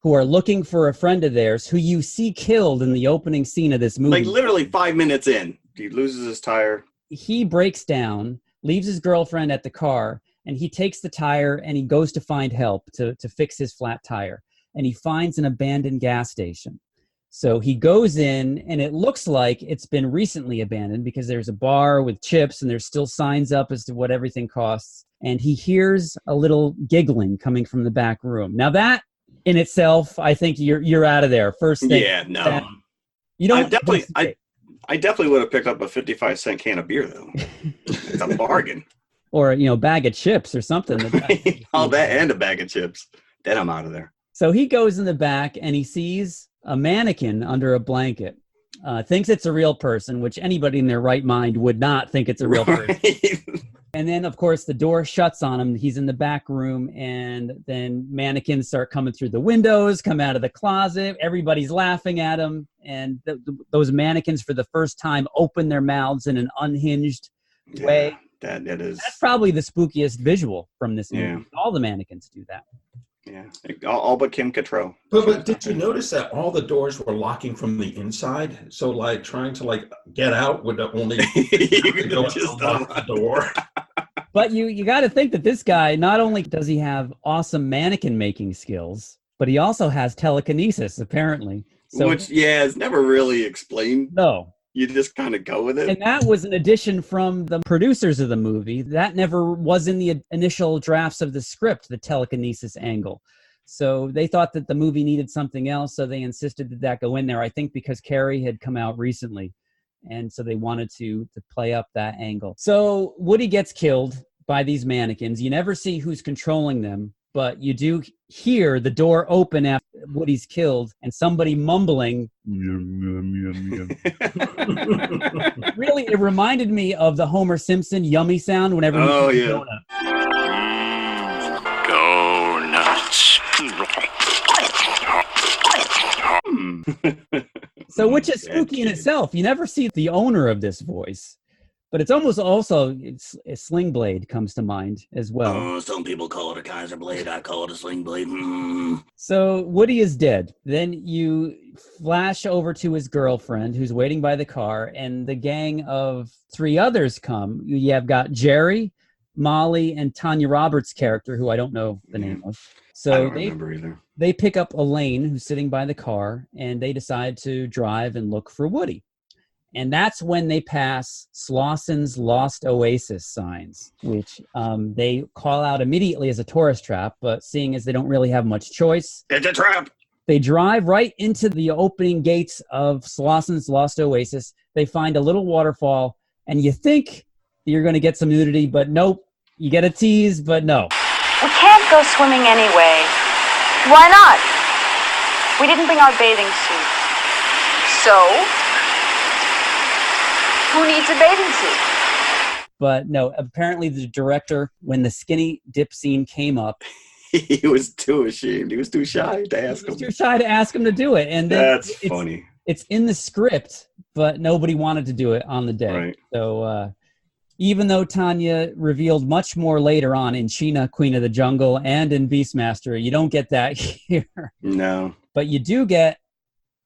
who are looking for a friend of theirs who you see killed in the opening scene of this movie. Like literally 5 minutes in, he loses his tire. He breaks down, leaves his girlfriend at the car, and he takes the tire and he goes to find help to fix his flat tire. And he finds an abandoned gas station. So he goes in, and it looks like it's been recently abandoned because there's a bar with chips, and there's still signs up as to what everything costs. And he hears a little giggling coming from the back room. Now that in itself, I think you're out of there. First thing. Yeah, no. You don't. I definitely would have picked up a 55-cent can of beer though. It's a bargain. Or bag of chips or something. All that and a bag of chips. Then I'm out of there. So he goes in the back and he sees a mannequin under a blanket, thinks it's a real person, which anybody in their right mind would not think it's a real person. And then, of course, the door shuts on him. He's in the back room, and then mannequins start coming through the windows, come out of the closet. Everybody's laughing at him, and those mannequins, for the first time, open their mouths in an unhinged way. That's probably the spookiest visual from this movie. Yeah. All the mannequins do that. Yeah, all but Kim Cattrall. But did you notice that all the doors were locking from the inside? So, trying to get out would only go just unlock the door. But you got to think that this guy, not only does he have awesome mannequin making skills, but he also has telekinesis, apparently. So, which, is never really explained. No. You just kind of go with it. And that was an addition from the producers of the movie. That never was in the initial drafts of the script, the telekinesis angle. So they thought that the movie needed something else, so they insisted that go in there, I think because Carrie had come out recently. And so they wanted to play up that angle. So Woody gets killed by these mannequins. You never see who's controlling them, but you do hear the door open after Woody's killed and somebody mumbling. Really, it reminded me of the Homer Simpson yummy sound whenever he eats a donut. Go nuts. So, which is spooky in itself. You never see the owner of this voice, but it's almost also a sling blade comes to mind as well. Oh, some people call it a Kaiser blade. I call it a sling blade. So Woody is dead. Then you flash over to his girlfriend who's waiting by the car, and the gang of 3 others come. You have got Jerry, Molly, and Tanya Roberts' character, who I don't know the name of. So I don't remember either. They pick up Elaine, who's sitting by the car, and they decide to drive and look for Woody. And that's when they pass Slauson's Lost Oasis signs, which they call out immediately as a tourist trap, but seeing as they don't really have much choice, it's a trap. They drive right into the opening gates of Slauson's Lost Oasis. They find a little waterfall, and you think you're going to get some nudity, but nope. You get a tease, but no. We can't go swimming anyway. Why not? We didn't bring our bathing suits. So, who needs a bathing suit? But no, apparently the director, when the skinny dip scene came up, he was too ashamed. He was too shy to ask him. He was too shy to ask him to do it. And that's funny. It's in the script, but nobody wanted to do it on the day. Right. So even though Tanya revealed much more later on in Sheena, Queen of the Jungle, and in Beastmaster, you don't get that here. No. But you do get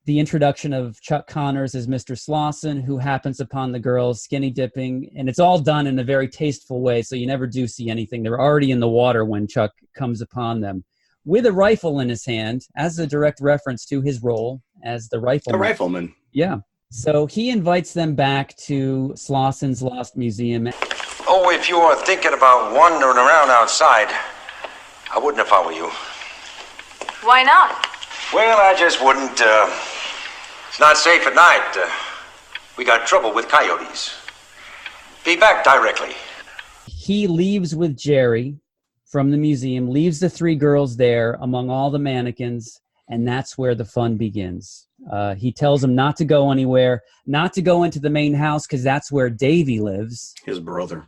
the introduction of Chuck Connors as Mr. Slauson, who happens upon the girls skinny dipping, and it's all done in a very tasteful way, so you never do see anything. They're already in the water when Chuck comes upon them with a rifle in his hand, as a direct reference to his role as the rifleman. A rifleman. Yeah. So he invites them back to Slauson's Lost Museum. Oh, if you are thinking about wandering around outside, I wouldn't if I were you. Why not? Well, I just wouldn't. It's not safe at night. We got trouble with coyotes. Be back directly. He leaves with Jerry from the museum, leaves the 3 girls there among all the mannequins, and that's where the fun begins. He tells them not to go anywhere, not to go into the main house, because that's where Davey lives. His brother.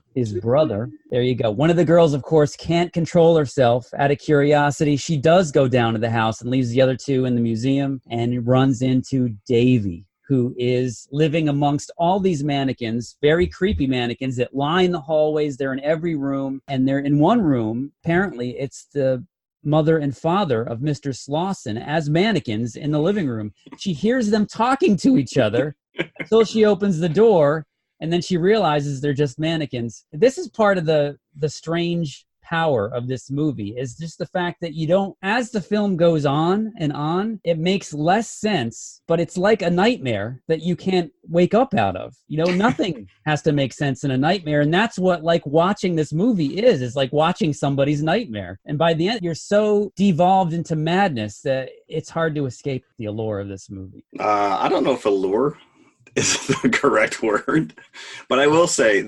There you go. One of the girls, of course, can't control herself. Out of curiosity, she does go down to the house and leaves the other 2 in the museum and runs into Davey, who is living amongst all these mannequins, very creepy mannequins that line the hallways. They're in every room, and they're in one room. Apparently, it's the mother and father of Mr. Slauson as mannequins in the living room. She hears them talking to each other until she opens the door, and then she realizes they're just mannequins. This is part of the strange power of this movie, is just the fact that you don't, as the film goes on and on, it makes less sense, but it's like a nightmare that you can't wake up out of. You know, nothing has to make sense in a nightmare, and that's what like watching this movie is like watching somebody's nightmare. And by the end, you're so devolved into madness that it's hard to escape the allure of this movie. I don't know if allure is the correct word, but I will say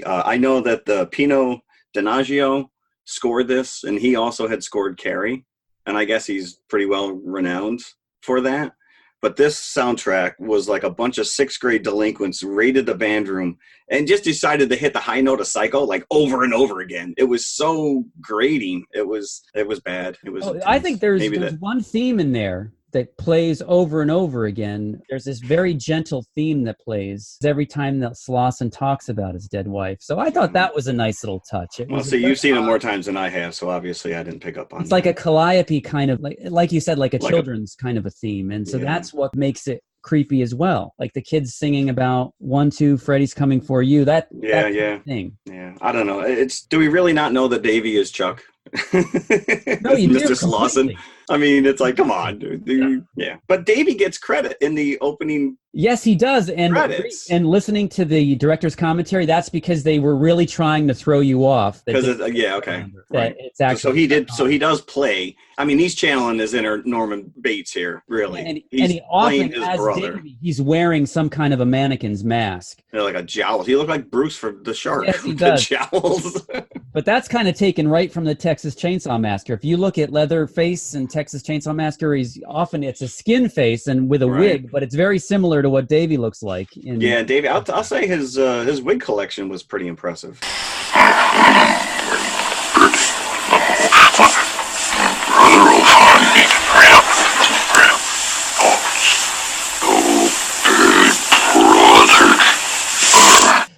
I know that the Pino Donaggio scored this, and he also had scored Carrie, and I guess he's pretty well renowned for that. But this soundtrack was like a bunch of 6th grade delinquents raided the band room and just decided to hit the high note of Psycho like over and over again. It was so grating. It was bad. It was. I think there's one theme in there that plays over and over again. There's this very gentle theme that plays every time that Slauson talks about his dead wife. So I thought that was a nice little touch. You've seen it more times than I have, so obviously I didn't pick up on it. It's like a calliope kind of, like you said, like a children's kind of a theme. And so that's what makes it creepy as well. Like the kids singing about 1, 2, Freddy's coming for you. That thing. Yeah, I don't know. Do we really not know that Davey is Chuck? No, you Mr. do. Slauson. I mean, it's like, come on, dude. Yeah. But Davey gets credit in the opening. Yes, he does. And credits. And listening to the director's commentary, that's because they were really trying to throw you off. Because okay. Right. It's actually so he does play. I mean, he's channeling his inner Norman Bates here, really. And he often, as brother. Davey, he's wearing some kind of a mannequin's mask. They're like a jowl. He looked like Bruce for the shark. Yes, he does. The jowls. But that's kind of taken right from the Texas Chainsaw Massacre. If you look at Leatherface and Texas Chainsaw Massacre, it's a skin face and with a wig, but it's very similar to what Davey looks like. Davey, I'll say his wig collection was pretty impressive.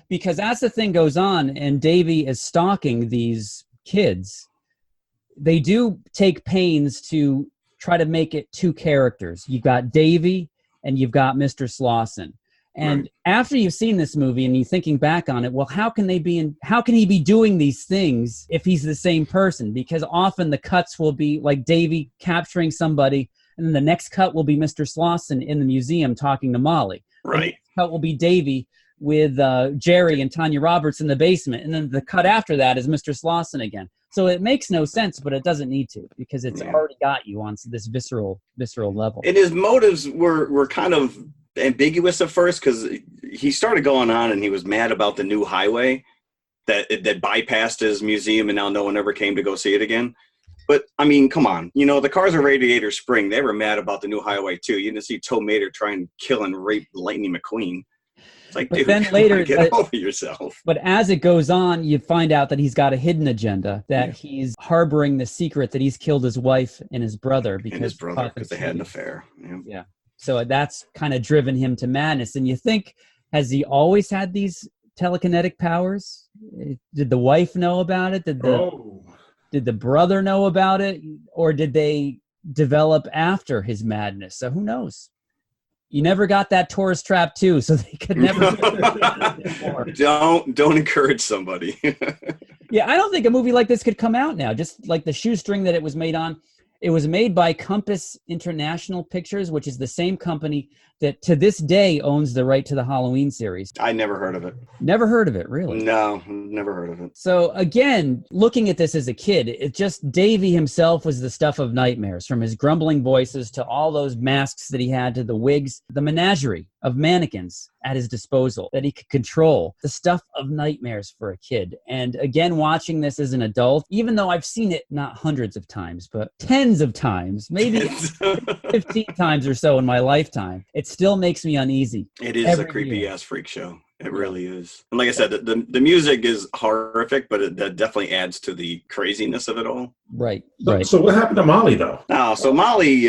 because as the thing goes on and Davey is stalking these kids, they do take pains to try to make it two characters. You've got Davey and you've got Mr. Slauson. And after you've seen this movie and you're thinking back on it, well, how can he be doing these things if he's the same person? Because often the cuts will be like Davey capturing somebody, and then the next cut will be Mr. Slauson in the museum talking to Molly. Right. The next cut will be Davey with Jerry and Tanya Roberts in the basement, and then the cut after that is Mr. Slauson again. So it makes no sense, but it doesn't need to, because it's already got you on this visceral level. And his motives were kind of ambiguous at first, because he started going on and he was mad about the new highway that bypassed his museum, and now no one ever came to go see it again. But I mean, come on, the cars are Radiator Spring. They were mad about the new highway too. You didn't see Toe Mater try and kill and rape Lightning McQueen. It's like, but dude, then later, get over yourself. But as it goes on, you find out that he's got a hidden agenda, that he's harboring the secret that he's killed his wife and his brother because they had an affair. Yeah. So that's kind of driven him to madness. And you think, has he always had these telekinetic powers? Did the wife know about it? Did the brother know about it? Or did they develop after his madness? So who knows? You never got that tourist trap too, so they could never. Don't encourage somebody. Yeah, I don't think a movie like this could come out now. Just like the shoestring that it was made on. It was made by Compass International Pictures, which is the same company that to this day owns the right to the Halloween series. I never heard of it. Never heard of it, really? No, never heard of it. So again, looking at this as a kid, it just, Davey himself was the stuff of nightmares, from his grumbling voices to all those masks that he had to the wigs, the menagerie of mannequins at his disposal that he could control, the stuff of nightmares for a kid. And again, watching this as an adult, even though I've seen it not hundreds of times, but tens of times, maybe 15 times or so in my lifetime, it still makes me uneasy. It is a creepy ass freak show. It really is. And like I said, the music is horrific, but that definitely adds to the craziness of it all. Right. So what happened to Molly, though? Oh, so Molly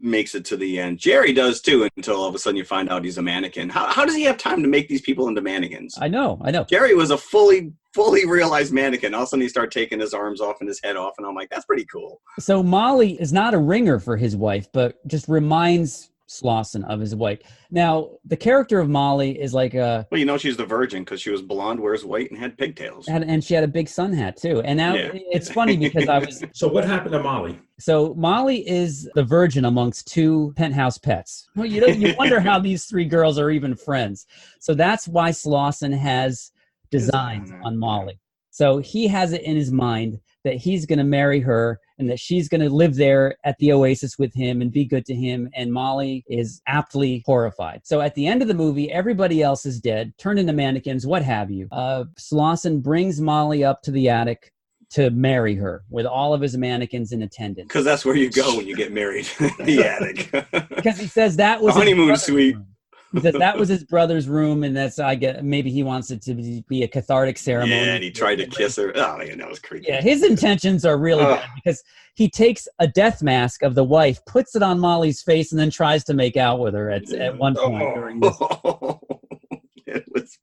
makes it to the end. Jerry does, too, until all of a sudden you find out he's a mannequin. How does he have time to make these people into mannequins? I know. Jerry was a fully realized mannequin. All of a sudden he started taking his arms off and his head off, and I'm like, that's pretty cool. So Molly is not a ringer for his wife, but just reminds Slauson of his wife. Now, the character of Molly is like a... Well, she's the virgin because she was blonde, wears white, and had pigtails. And she had a big sun hat, too. And now it's funny because I was... So what happened to Molly? So Molly is the virgin amongst two penthouse pets. Well, you wonder how these three girls are even friends. So that's why Slauson has designs on Molly. So he has it in his mind that he's going to marry her and that she's going to live there at the Oasis with him and be good to him. And Molly is aptly horrified. So at the end of the movie, everybody else is dead, turned into mannequins, what have you. Slauson brings Molly up to the attic to marry her with all of his mannequins in attendance. Because that's where you go when you get married, the attic. Because he says that was the honeymoon suite. He says that was his brother's room, and maybe he wants it to be a cathartic ceremony. Yeah, and he tried to kiss her. Oh, man, that was creepy. Yeah, his intentions are really bad because he takes a death mask of the wife, puts it on Molly's face, and then tries to make out with her at one point during this. It was...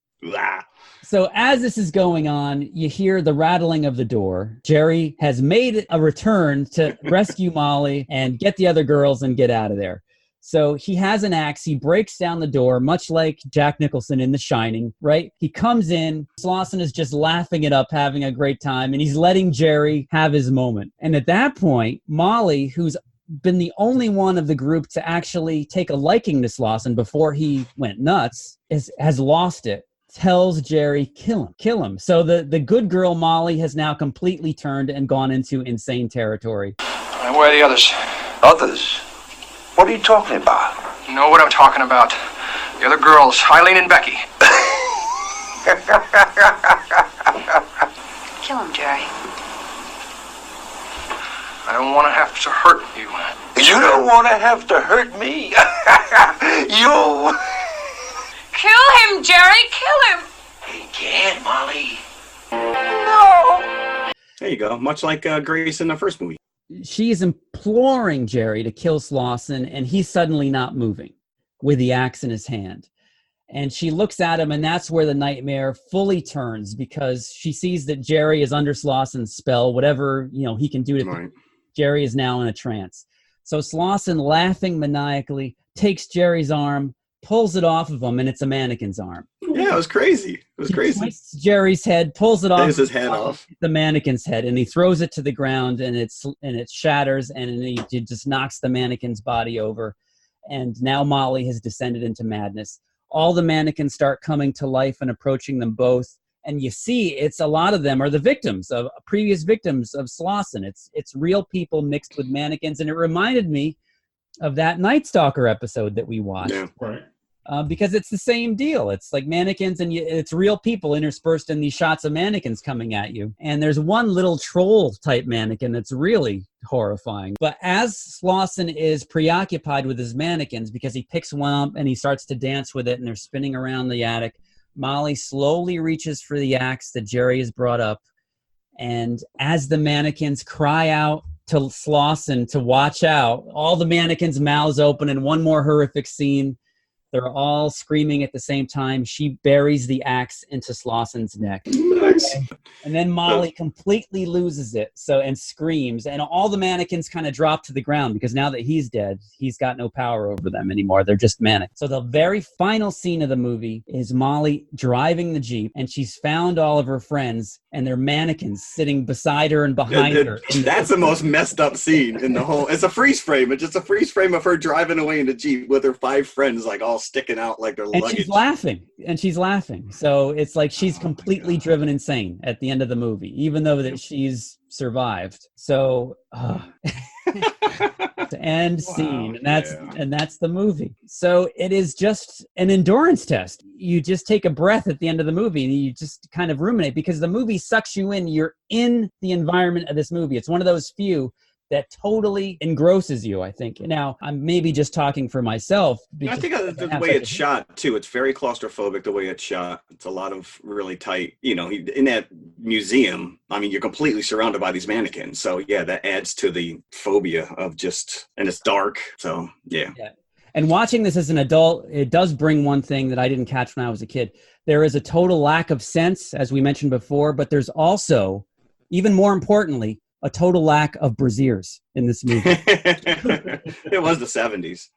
So as this is going on, you hear the rattling of the door. Jerry has made a return to rescue Molly and get the other girls and get out of there. So he has an axe. He breaks down the door, much like Jack Nicholson in The Shining, right? He comes in. Slauson is just laughing it up, having a great time, and he's letting Jerry have his moment. And at that point, Molly, who's been the only one of the group to actually take a liking to Slauson before he went nuts, has lost it. Tells Jerry, kill him. So the good girl Molly has now completely turned and gone into insane territory. And where are the others? Others? What are you talking about? You know what I'm talking about. The other girls, Eileen and Becky. Kill him, Jerry. I don't want to have to hurt you. You don't want to have to hurt me. You... Kill him, Jerry! Kill him! You can't, Molly. No! There you go. Much like Grace in the first movie. She is imploring Jerry to kill Slauson, and he's suddenly not moving with the axe in his hand. And she looks at him, and that's where the nightmare fully turns, because she sees that Jerry is under Slosson's spell. Whatever, he can do to Jerry is now in a trance. So Slosson, laughing maniacally, takes Jerry's arm, pulls it off of him, and it's a mannequin's arm. Yeah, it was crazy. It was crazy. Twists Jerry's head, pulls it off. Takes his head off. The mannequin's head, and he throws it to the ground, and it shatters, and he just knocks the mannequin's body over. And now Molly has descended into madness. All the mannequins start coming to life and approaching them both. And you see, a lot of them are the victims of previous victims of Slosson. It's real people mixed with mannequins. And it reminded me of that Night Stalker episode that we watched. Yeah, right. Because it's the same deal. It's like mannequins, and it's real people interspersed in these shots of mannequins coming at you. And there's one little troll-type mannequin that's really horrifying. But as Slosson is preoccupied with his mannequins, because he picks one up and he starts to dance with it, and they're spinning around the attic, Molly slowly reaches for the axe that Jerry has brought up. And as the mannequins cry out to Slosson to watch out, all the mannequins' mouths open, and one more horrific scene. They're all screaming at the same time. She buries the axe into Slosson's neck. Nice. And then Molly completely loses it and screams. And all the mannequins kind of drop to the ground, because now that he's dead, he's got no power over them anymore. They're just mannequins. So the very final scene of the movie is Molly driving the Jeep, and she's found all of her friends, and they're mannequins sitting beside her and behind her. That's the most messed up scene in the whole. It's a freeze frame. It's just a freeze frame of her driving away in the Jeep with her 5 friends, like all sticking out like their luggage. She's laughing. So it's like she's completely driven insane at the end of the movie, even though that she's survived. So end scene, and that's the movie. So it is just an endurance test. You just take a breath at the end of the movie, and you just kind of ruminate, because the movie sucks you in. You're in the environment of this movie. It's one of those few that totally engrosses you, I think. Now, I'm maybe just talking for myself. I think the way it's shot, too, it's very claustrophobic, the way it's shot. It's a lot of really tight, in that museum, you're completely surrounded by these mannequins. So, yeah, that adds to the phobia of and it's dark. So, yeah. And watching this as an adult, it does bring one thing that I didn't catch when I was a kid. There is a total lack of sense, as we mentioned before, but there's also, even more importantly, a total lack of brassieres in this movie. It was the 70s.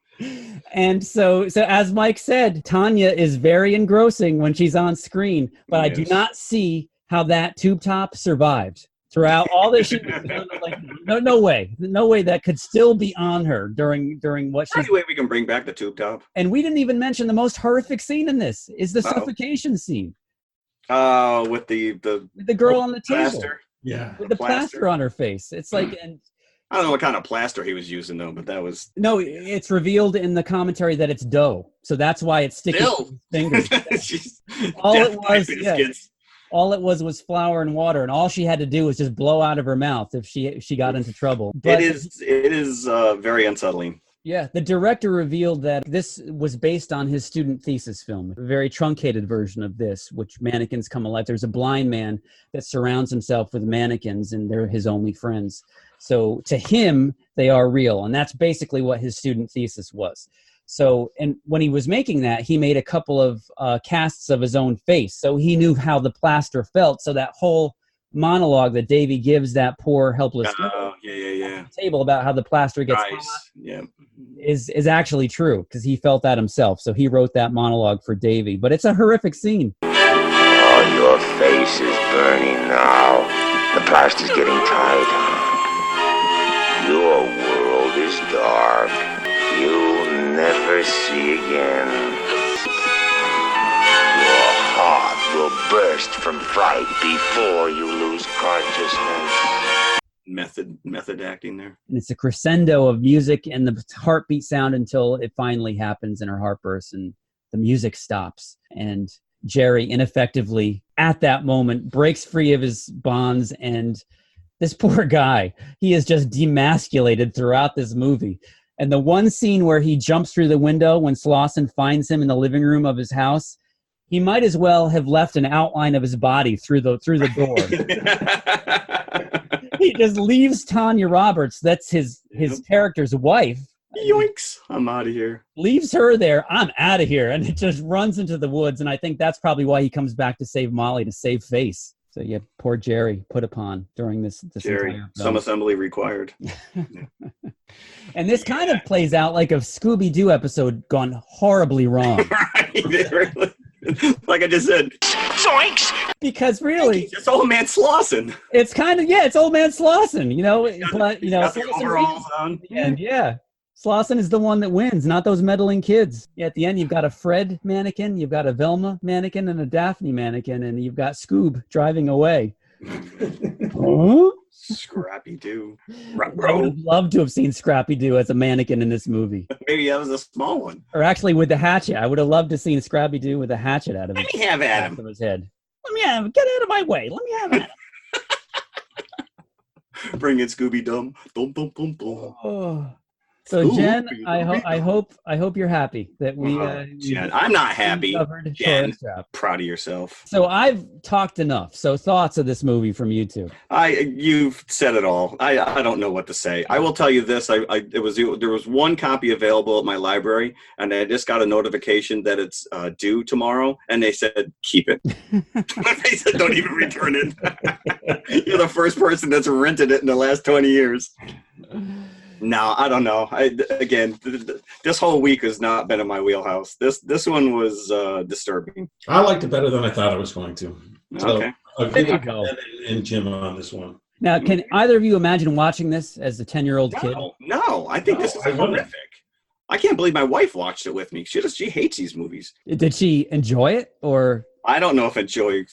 And so as Mike said, Tanya is very engrossing when she's on screen, but I do not see how that tube top survived throughout all this. No way that could still be on her during what she's. Any way we can bring back the tube top. And we didn't even mention the most horrific scene in this is the suffocation scene. With the girl on the table. Plaster. Yeah, with the plaster on her face. It's like, and I don't know what kind of plaster he was using though, but that was it's revealed in the commentary that it's dough, so that's why it's sticking to his fingers. All it was flour and water, and all she had to do was just blow out of her mouth if she got into trouble. But it is very unsettling. Yeah, the director revealed that this was based on his student thesis film, a very truncated version of this, which mannequins come alive. There's a blind man that surrounds himself with mannequins, and they're his only friends. So to him, they are real, and that's basically what his student thesis was. So, and when he was making that, he made a couple of casts of his own face, so he knew how the plaster felt. So that whole monologue that Davey gives that poor helpless girl table about how the plaster gets hot is actually true, because he felt that himself. So he wrote that monologue for Davey. But it's a horrific scene. Oh, your face is burning now. The plaster's getting tight. Your world is dark. You'll never see again. Your heart will burst from fright before you lose consciousness. Method acting there. And it's a crescendo of music and the heartbeat sound until it finally happens and her heart bursts and the music stops. And Jerry ineffectively, at that moment, breaks free of his bonds. And this poor guy, he is just demasculated throughout this movie. And the one scene where he jumps through the window when Slosson finds him in the living room of his house, he might as well have left an outline of his body through the door. He just leaves Tanya Roberts, that's his character's wife, Yoinks! I'm out of here. Leaves her there. I'm out of here, and it just runs into the woods. And I think that's probably why he comes back to save Molly, to save face. So yeah, poor Jerry put upon during this Jerry, entire film. some assembly required. And this kind of plays out like a Scooby-Doo episode gone horribly wrong. Right? Like I just said. Zoinks! Because really, it's old man Slauson. It's kind of, it's old man Slauson, but got the overalls on. And Slauson is the one that wins, not those meddling kids. Yeah, at the end, you've got a Fred mannequin, you've got a Velma mannequin, and a Daphne mannequin, and you've got Scoob driving away. Huh? Scrappy-Doo. I would have loved to have seen Scrappy-Doo as a mannequin in this movie. Maybe that was a small one. Or actually with the hatchet. I would have loved to have seen Scrappy-Doo with a hatchet out of Let me have at him. Of his head. Let me have him. Get out of my way. Let me have at him. Bring it, Scooby-Dum. Dum, dum, dum, dum. Oh. So Jen, I hope you're happy that we. Jen, I'm not happy. Jen, proud of yourself. So I've talked enough. So thoughts of this movie from you two? You've said it all. I don't know what to say. I will tell you this. There was one copy available at my library, and I just got a notification that it's due tomorrow, and they said keep it. They said don't even return it. You're the first person that's rented it in the last 20 years. No, I don't know. This whole week has not been in my wheelhouse. This one was disturbing. I liked it better than I thought I was going to. So Okay. There you go. And Jim on this one. Now, can either of you imagine watching this as a 10-year-old kid? No, I think this is horrific. I can't believe my wife watched it with me. She hates these movies. Did she enjoy it, or? I don't know if enjoy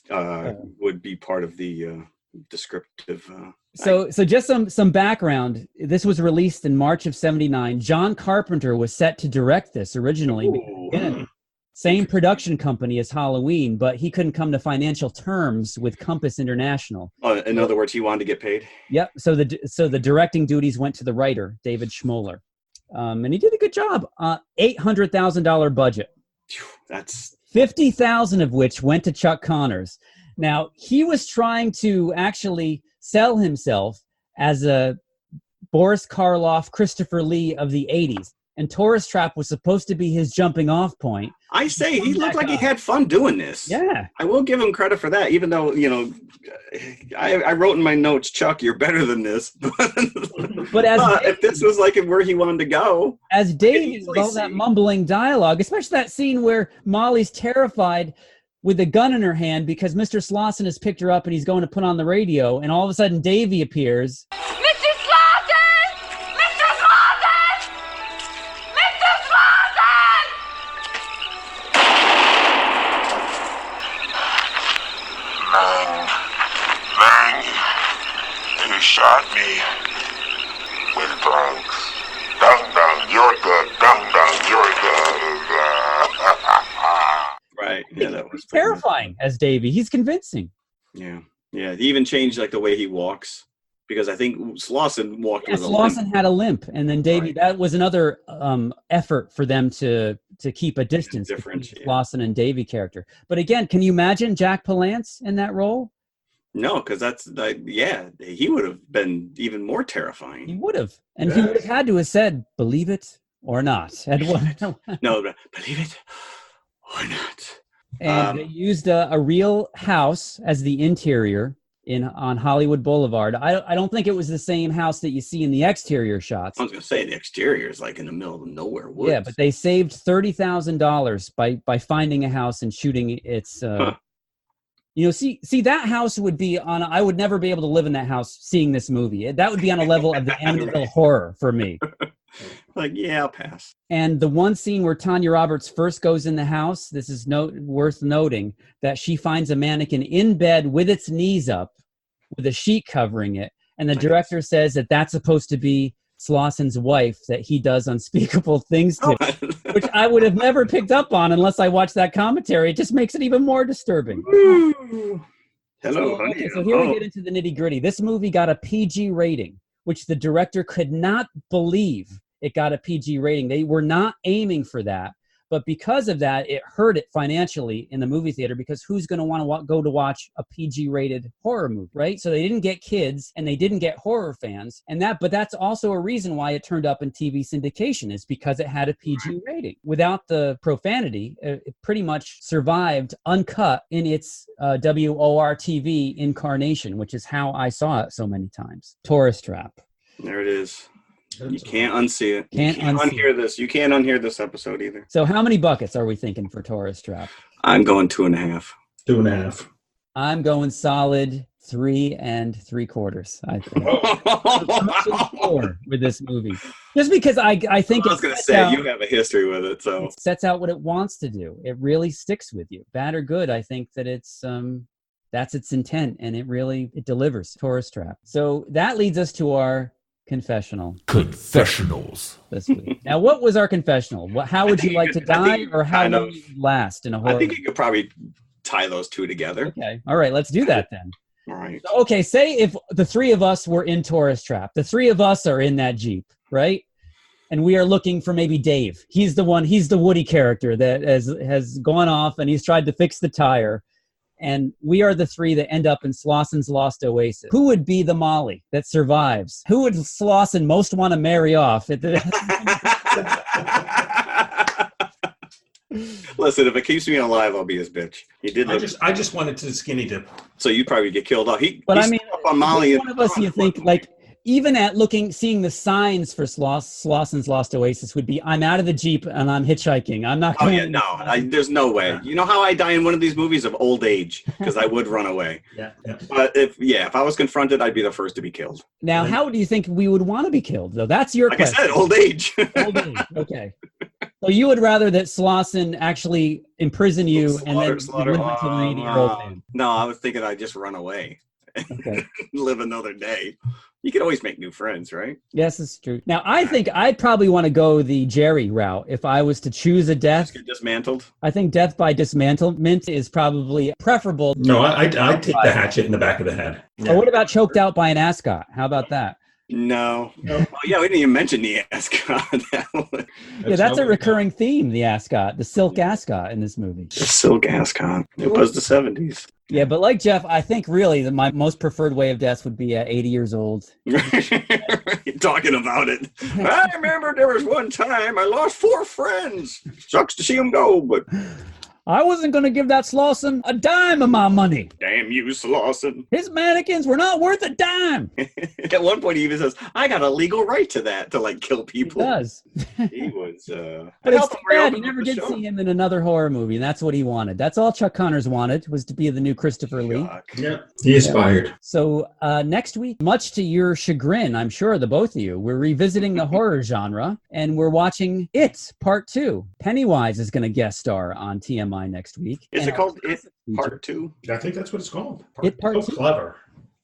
would be part of the descriptive. So just some background. This was released in March of '79. John Carpenter was set to direct this originally. Again, same production company as Halloween, but he couldn't come to financial terms with Compass International. In other words, he wanted to get paid. Yep. So the directing duties went to the writer, David Schmoller, and he did a good job. $800,000 budget. That's $50,000 of which went to Chuck Connors. Now, he was trying to actually sell himself as a Boris Karloff, Christopher Lee of the 80s. And Tourist Trap was supposed to be his jumping off point. I say he looked like he had fun doing this. Yeah. I will give him credit for that, even though, I wrote in my notes, Chuck, you're better than this. But if this was like where he wanted to go. As Davey, with all that mumbling dialogue, especially that scene where Molly's terrified with a gun in her hand because Mr. Slauson has picked her up and he's going to put on the radio, and all of a sudden Davey appears. Mr. Slauson! Mr. Slauson! Mr. Slauson! Lang, you shot me with blanks. Dung dung, you're good. Dung dung, you're good. Right. Yeah, that was terrifying as Davey. He's convincing. Yeah. Yeah. He even changed like the way he walks, because I think Slauson walked with a Slauson limp. had a limp, and then Davey. Right. That was another effort for them to keep a distance between Slauson and Davey character. But again, can you imagine Jack Palance in that role? No, because that's he would have been even more terrifying. He would have, and he would have had to have said, "Believe it or not." No, believe it or not. And they used a real house as the interior on Hollywood Boulevard. I don't think it was the same house that you see in the exterior shots. I was going to say the exterior is like in the middle of nowhere woods. Yeah, but they saved $30,000 by finding a house and shooting its. See that house would be on. I would never be able to live in that house seeing this movie. That would be on a level of the Amityville Horror for me. Like, yeah, I'll pass. And the one scene where Tanya Roberts first goes in the house, this is worth noting, that she finds a mannequin in bed with its knees up, with a sheet covering it. And the director says that that's supposed to be Slauson's wife that he does unspeakable things to, which I would have never picked up on unless I watched that commentary. It just makes it even more disturbing. Hello, honey. So here we get into the nitty-gritty. This movie got a PG rating, which the director could not believe it got a PG rating. They were not aiming for that, But because of that, it hurt it financially in the movie theater, because who's going to want to go to watch a PG-rated horror movie, right? So they didn't get kids and they didn't get horror fans. But that's also a reason why it turned up in TV syndication, is because it had a PG rating. Without the profanity, it pretty much survived uncut in its WOR-TV incarnation, which is how I saw it so many times. Tourist Trap. There it is. You can't unsee it. Can't unhear this. You can't unhear this episode either. So how many buckets are we thinking for Tourist Trap? I'm going 2.5. 2.5. I'm going solid 3 3/4. I think. 4 with this movie, just because I think I was going to say you have a history with it, so it sets out what it wants to do. It really sticks with you, bad or good. I think that it's that's its intent, and it delivers. Tourist Trap. So that leads us to our Confessionals this week. Now, what was our confessional? How would you like to die, or how long you last in a horror? I think you could probably tie those two together. Okay. All right. Let's do that then. All right. So, okay. Say if the three of us were in Tourist Trap, the three of us are in that Jeep, right? And we are looking for maybe Dave. He's the Woody character that has gone off and he's tried to fix the tire. And we are the three that end up in Slosson's Lost Oasis. Who would be the Molly that survives? Who would Slosson most want to marry off? Listen, if it keeps me alive, I'll be his bitch. He did. I just wanted to skinny dip. So you'd probably get killed off. But I mean, up on Molly. One of us, you think, like, even at seeing the signs for Slosson's Lost Oasis would be, I'm out of the Jeep and I'm hitchhiking. I'm not going. Oh yeah, no, there's no way. You know how I die in one of these movies? Of old age, because I would run away. Yeah. But if I was confronted, I'd be the first to be killed. Now, how do you think we would want to be killed, though? That's your question. I said, old age. Old age. Okay. So you would rather that Slosson actually imprison you and then live until an 80-year-old man? No, I was thinking I'd just run away. Okay. Live another day. You can always make new friends, right? Yes, it's true. Now, I think I'd probably want to go the Jerry route if I was to choose a death. Just get dismantled? I think death by dismantlement is probably preferable. No, I'd take the hatchet in the back of the head. Yeah. Or what about choked out by an ascot? How about that? No. Oh, yeah, we didn't even mention the ascot. That's a recurring theme, the ascot, the silk ascot in this movie. The silk ascot. It was the 70s. Yeah, but like Jeff, I think really my most preferred way of death would be at 80 years old. Talking about it. I remember there was one time I lost 4 friends. Sucks to see them go, but I wasn't going to give that Slosson a dime of my money. Damn you, Slosson. His mannequins were not worth a dime. At one point, he even says, I got a legal right to that, to like kill people. He does. He was, but it's too bad. You never did see him in another horror movie, and that's what he wanted. That's all Chuck Connors wanted, was to be the new Christopher Lee. Yeah, he aspired. So next week, much to your chagrin, I'm sure, the both of you, we're revisiting the horror genre, and we're watching It Part 2. Pennywise is going to guest star on TMI next week. Is it called It Part 2? I think that's what it's called. It Part 2. Clever.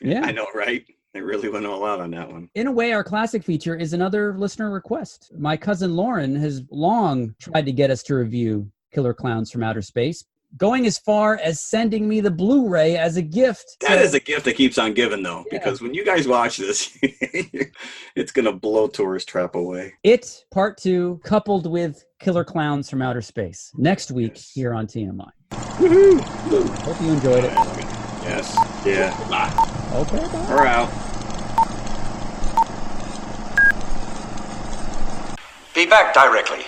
Yeah. I know, right? They really went all out on that one. In a way, our classic feature is another listener request. My cousin Lauren has long tried to get us to review Killer Clowns from Outer Space, going as far as sending me the Blu-ray as a gift. That is a gift that keeps on giving, though, because when you guys watch this, it's going to blow Tourist Trap away. It Part 2, coupled with Killer Clowns from Outer Space, next week here on TMI. Woohoo! Hope you enjoyed it. Yes. Yeah. Bye. Okay, bye. We're out. Be back directly.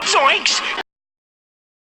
Zoinks!